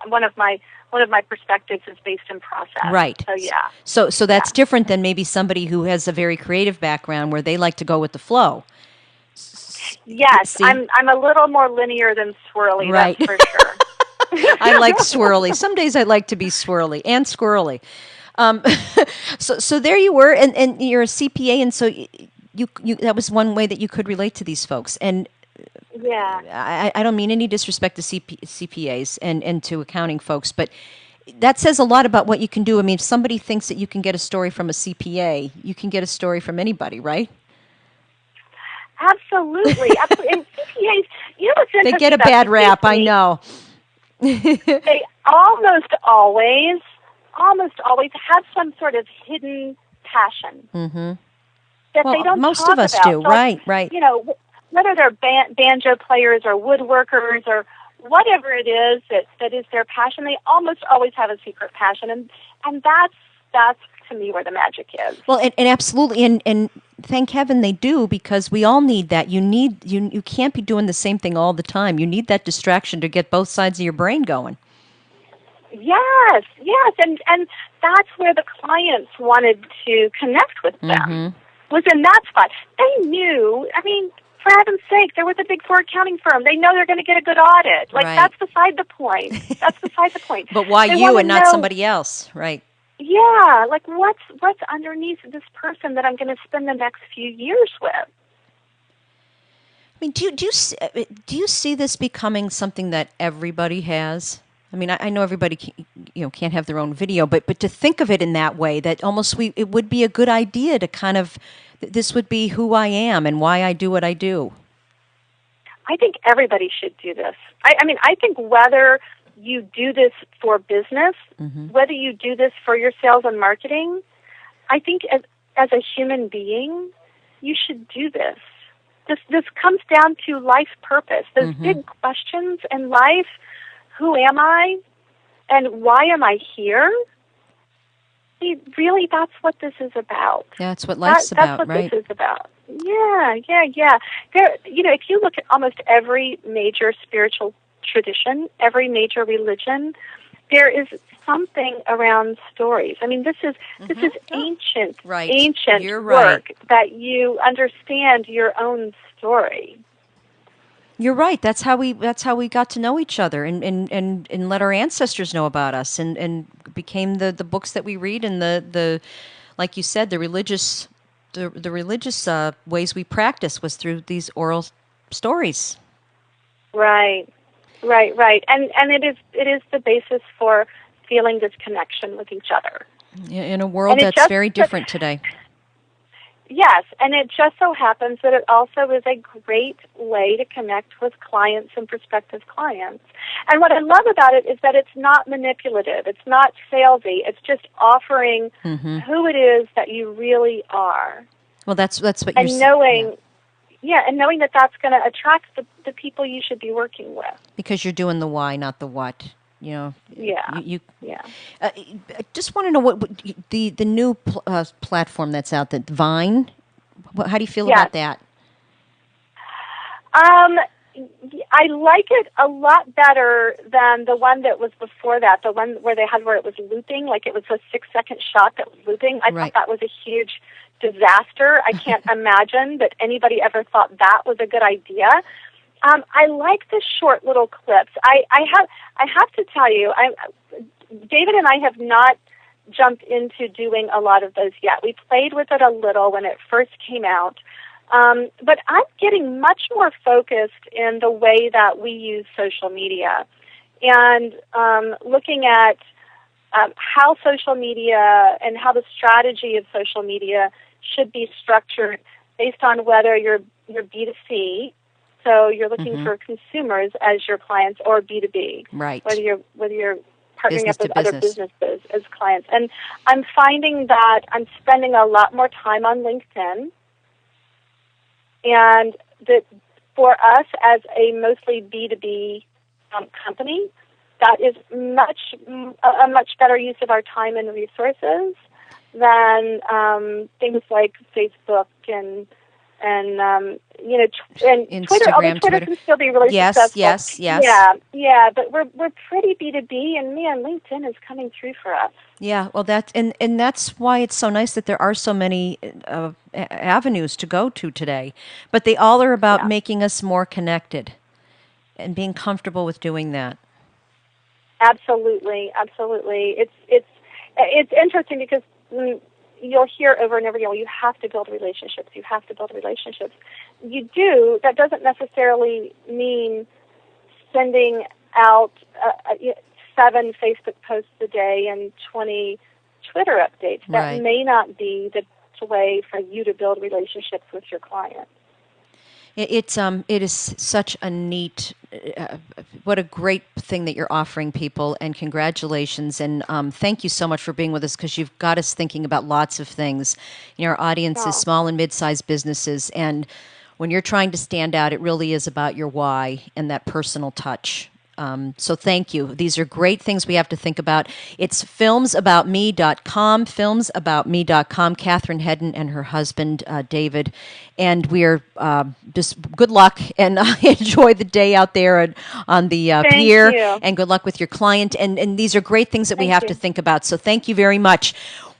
Speaker 6: One of my perspectives is based in process.
Speaker 1: Right.
Speaker 6: So yeah.
Speaker 1: So that's different than maybe somebody who has a very creative background where they like to go with the flow.
Speaker 6: Yes,
Speaker 1: See?
Speaker 6: I'm a little more linear than swirly,
Speaker 1: right.
Speaker 6: That's for sure.
Speaker 1: I like swirly. Some days I like to be swirly and squirrely. So there you were, and you're a CPA, and so you that was one way that you could relate to these folks. And
Speaker 6: yeah,
Speaker 1: I don't mean any disrespect to CPAs and to accounting folks, but that says a lot about what you can do. I mean, if somebody thinks that you can get a story from a CPA, you can get a story from anybody, right?
Speaker 6: Absolutely. And CPAs, what's interesting,
Speaker 1: they get a bad rap, I know.
Speaker 6: They almost always have some sort of hidden passion that they don't
Speaker 1: most
Speaker 6: talk
Speaker 1: of us
Speaker 6: about.
Speaker 1: do,
Speaker 6: So,
Speaker 1: right.
Speaker 6: Whether they're banjo players or woodworkers or whatever it is that is their passion, they almost always have a secret passion, and that's to me where the magic is.
Speaker 1: Well, and absolutely, and thank heaven they do, because we all need that. You can't be doing the same thing all the time. You need that distraction to get both sides of your brain going.
Speaker 6: Yes, and that's where the clients wanted to connect with them, was in that spot. They knew, I mean, For heaven's sake, they're with a Big Four accounting firm. They know they're going to get a good audit. Like,
Speaker 1: Right.
Speaker 6: That's beside the point. That's beside the point.
Speaker 1: But why
Speaker 6: They
Speaker 1: you
Speaker 6: wanna
Speaker 1: and not
Speaker 6: know,
Speaker 1: somebody else? Right.
Speaker 6: Yeah, like what's underneath this person that I'm going to spend the next few years with?
Speaker 1: I mean, do you see this becoming something that everybody has? I mean, I know everybody can't have their own video, but to think of it in that way, that almost it would be a good idea to kind of, this would be who I am and why I do what I do.
Speaker 6: I think everybody should do this. I mean, I think whether you do this for business, whether you do this for your sales and marketing, I think as a human being, you should do this. This comes down to life purpose. Those big questions in life: who am I, and why am I here? Really, that's what this is about.
Speaker 1: Yeah, that's what life's about,
Speaker 6: right? That's what
Speaker 1: right?
Speaker 6: this is about. Yeah. There, if you look at almost every major spiritual tradition, every major religion, there is something around stories. I mean, this is ancient,
Speaker 1: Right.
Speaker 6: ancient
Speaker 1: You're
Speaker 6: work
Speaker 1: right.
Speaker 6: that you understand your own story.
Speaker 1: You're right. That's how we got to know each other and let our ancestors know about us and became the books that we read and the like you said, the religious ways we practice was through these oral stories.
Speaker 6: Right. And it is the basis for feeling this connection with each other.
Speaker 1: In a world that's very different today.
Speaker 6: Yes, and it just so happens that it also is a great way to connect with clients and prospective clients. And what I love about it is that it's not manipulative. It's not salesy. It's just offering who it is that you really are.
Speaker 1: Well, that's what you're
Speaker 6: saying. And knowing that that's going to attract the people you should be working with. Because
Speaker 1: you're doing the why, not the what.
Speaker 6: Yeah.
Speaker 1: I just want to know what the new platform that's out, that Vine. How do you feel about that?
Speaker 6: I like it a lot better than the one that was before that. The one where it was looping, like it was a 6-second shot that was looping. I thought that was a huge disaster. I can't imagine that anybody ever thought that was a good idea. I like the short little clips. I have to tell you, David and I have not jumped into doing a lot of those yet. We played with it a little when it first came out, but I'm getting much more focused in the way that we use social media and looking at how social media and how the strategy of social media should be structured based on whether you're B2C. So you're looking for consumers as your clients, or B2B,
Speaker 1: right?
Speaker 6: Whether you're partnering
Speaker 1: business
Speaker 6: up with other businesses as clients. And I'm finding that I'm spending a lot more time on LinkedIn, and that for us as a mostly B2B company, that is a much better use of our time and resources than things like Facebook and
Speaker 1: Instagram,
Speaker 6: Twitter. Although Twitter can still be really successful.
Speaker 1: Yes.
Speaker 6: Yeah, but we're pretty B2B, and man, LinkedIn is coming through for us.
Speaker 1: Yeah, well, that's why it's so nice that there are so many avenues to go to today. But they all are about making us more connected and being comfortable with doing that.
Speaker 6: Absolutely. It's interesting because you'll hear over and over again, well, you have to build relationships. You do. That doesn't necessarily mean sending out 7 Facebook posts a day and 20 Twitter updates. That may not be the way for you to build relationships with your clients.
Speaker 1: It is such a neat, what a great thing that you're offering people, and congratulations, and thank you so much for being with us, because you've got us thinking about lots of things. Our audience is small and mid-sized businesses, and when you're trying to stand out, it really is about your why and that personal touch. So thank you. These are great things we have to think about. It's filmsaboutme.com, filmsaboutme.com, Catherine Hedden and her husband, David. And we're just good luck, and enjoy the day out there on the pier. And good luck with your client. And these are great things that we have to think about. So thank you very much.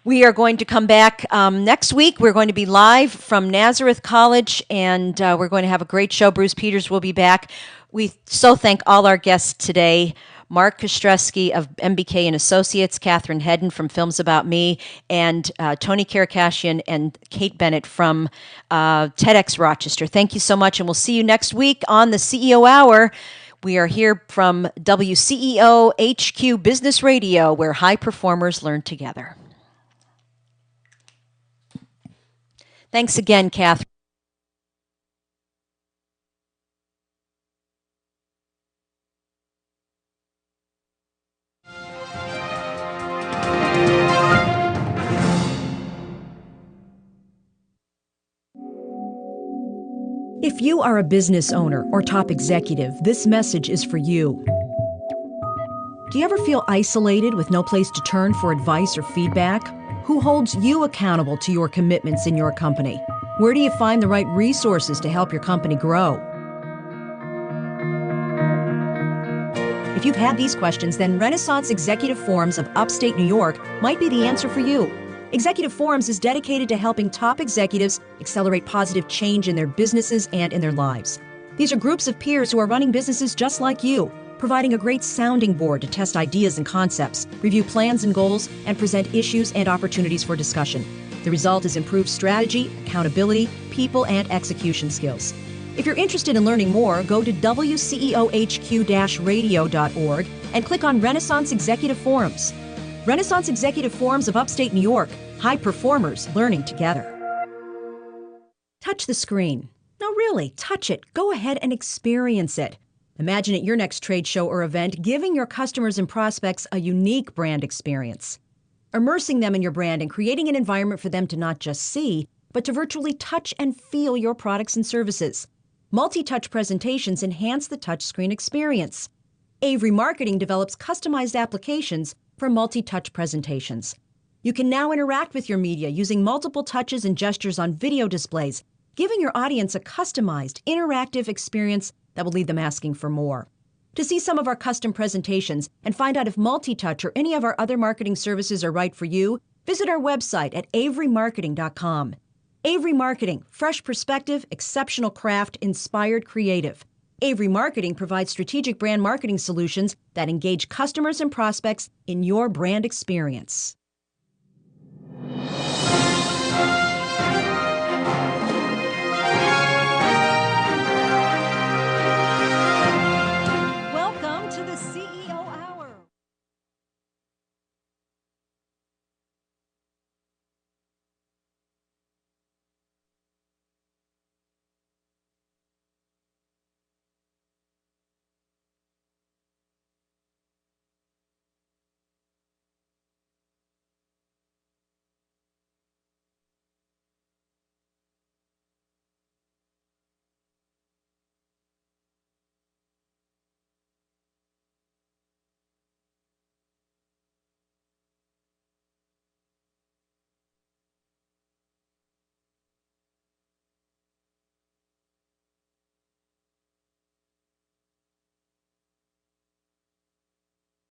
Speaker 1: We are going to come back next week. We're going to be live from Nazareth College, and we're going to have a great show. Bruce Peters will be back. We so thank all our guests today. Mark Kostreski of MBK and Associates, Catherine Hedden from Films About Me, and Tony Karakashian and Kate Bennett from TEDx Rochester. Thank you so much, and we'll see you next week on the CEO Hour. We are here from WCEO HQ Business Radio, where high performers learn together. Thanks again, Catherine. If you are a business owner or top executive, this message is for you. Do you ever feel isolated with no place to turn for advice or feedback? Who holds you accountable to your commitments in your company? Where do you find the right resources to help your company grow? If you've had these questions, then Renaissance Executive Forums of upstate New York might be the answer for you. Executive Forums is dedicated to helping top executives accelerate positive change in their businesses and in their lives. These are groups of peers who are running businesses just like you, providing a great sounding board to test ideas and concepts, review plans and goals, and present issues and opportunities for discussion. The result is improved strategy, accountability, people, and execution skills. If you're interested in learning more, go to wceohq-radio.org and click on Renaissance Executive Forums. Renaissance Executive Forums of upstate New York, high performers learning together. Touch the screen. No, really, touch it. Go ahead and experience it. Imagine at your next trade show or event giving your customers and prospects a unique brand experience. Immersing them in your brand and creating an environment for them to not just see, but to virtually touch and feel your products and services. Multi-touch presentations enhance the touchscreen experience. Avery Marketing develops customized applications for multi-touch presentations. You can now interact with your media using multiple touches and gestures on video displays, giving your audience a customized, interactive experience that will leave them asking for more. To see some of our custom presentations and find out if multi-touch or any of our other marketing services are right for you, visit our website at averymarketing.com. Avery Marketing, fresh perspective, exceptional craft, inspired creative. Avery Marketing provides strategic brand marketing solutions that engage customers and prospects in your brand experience.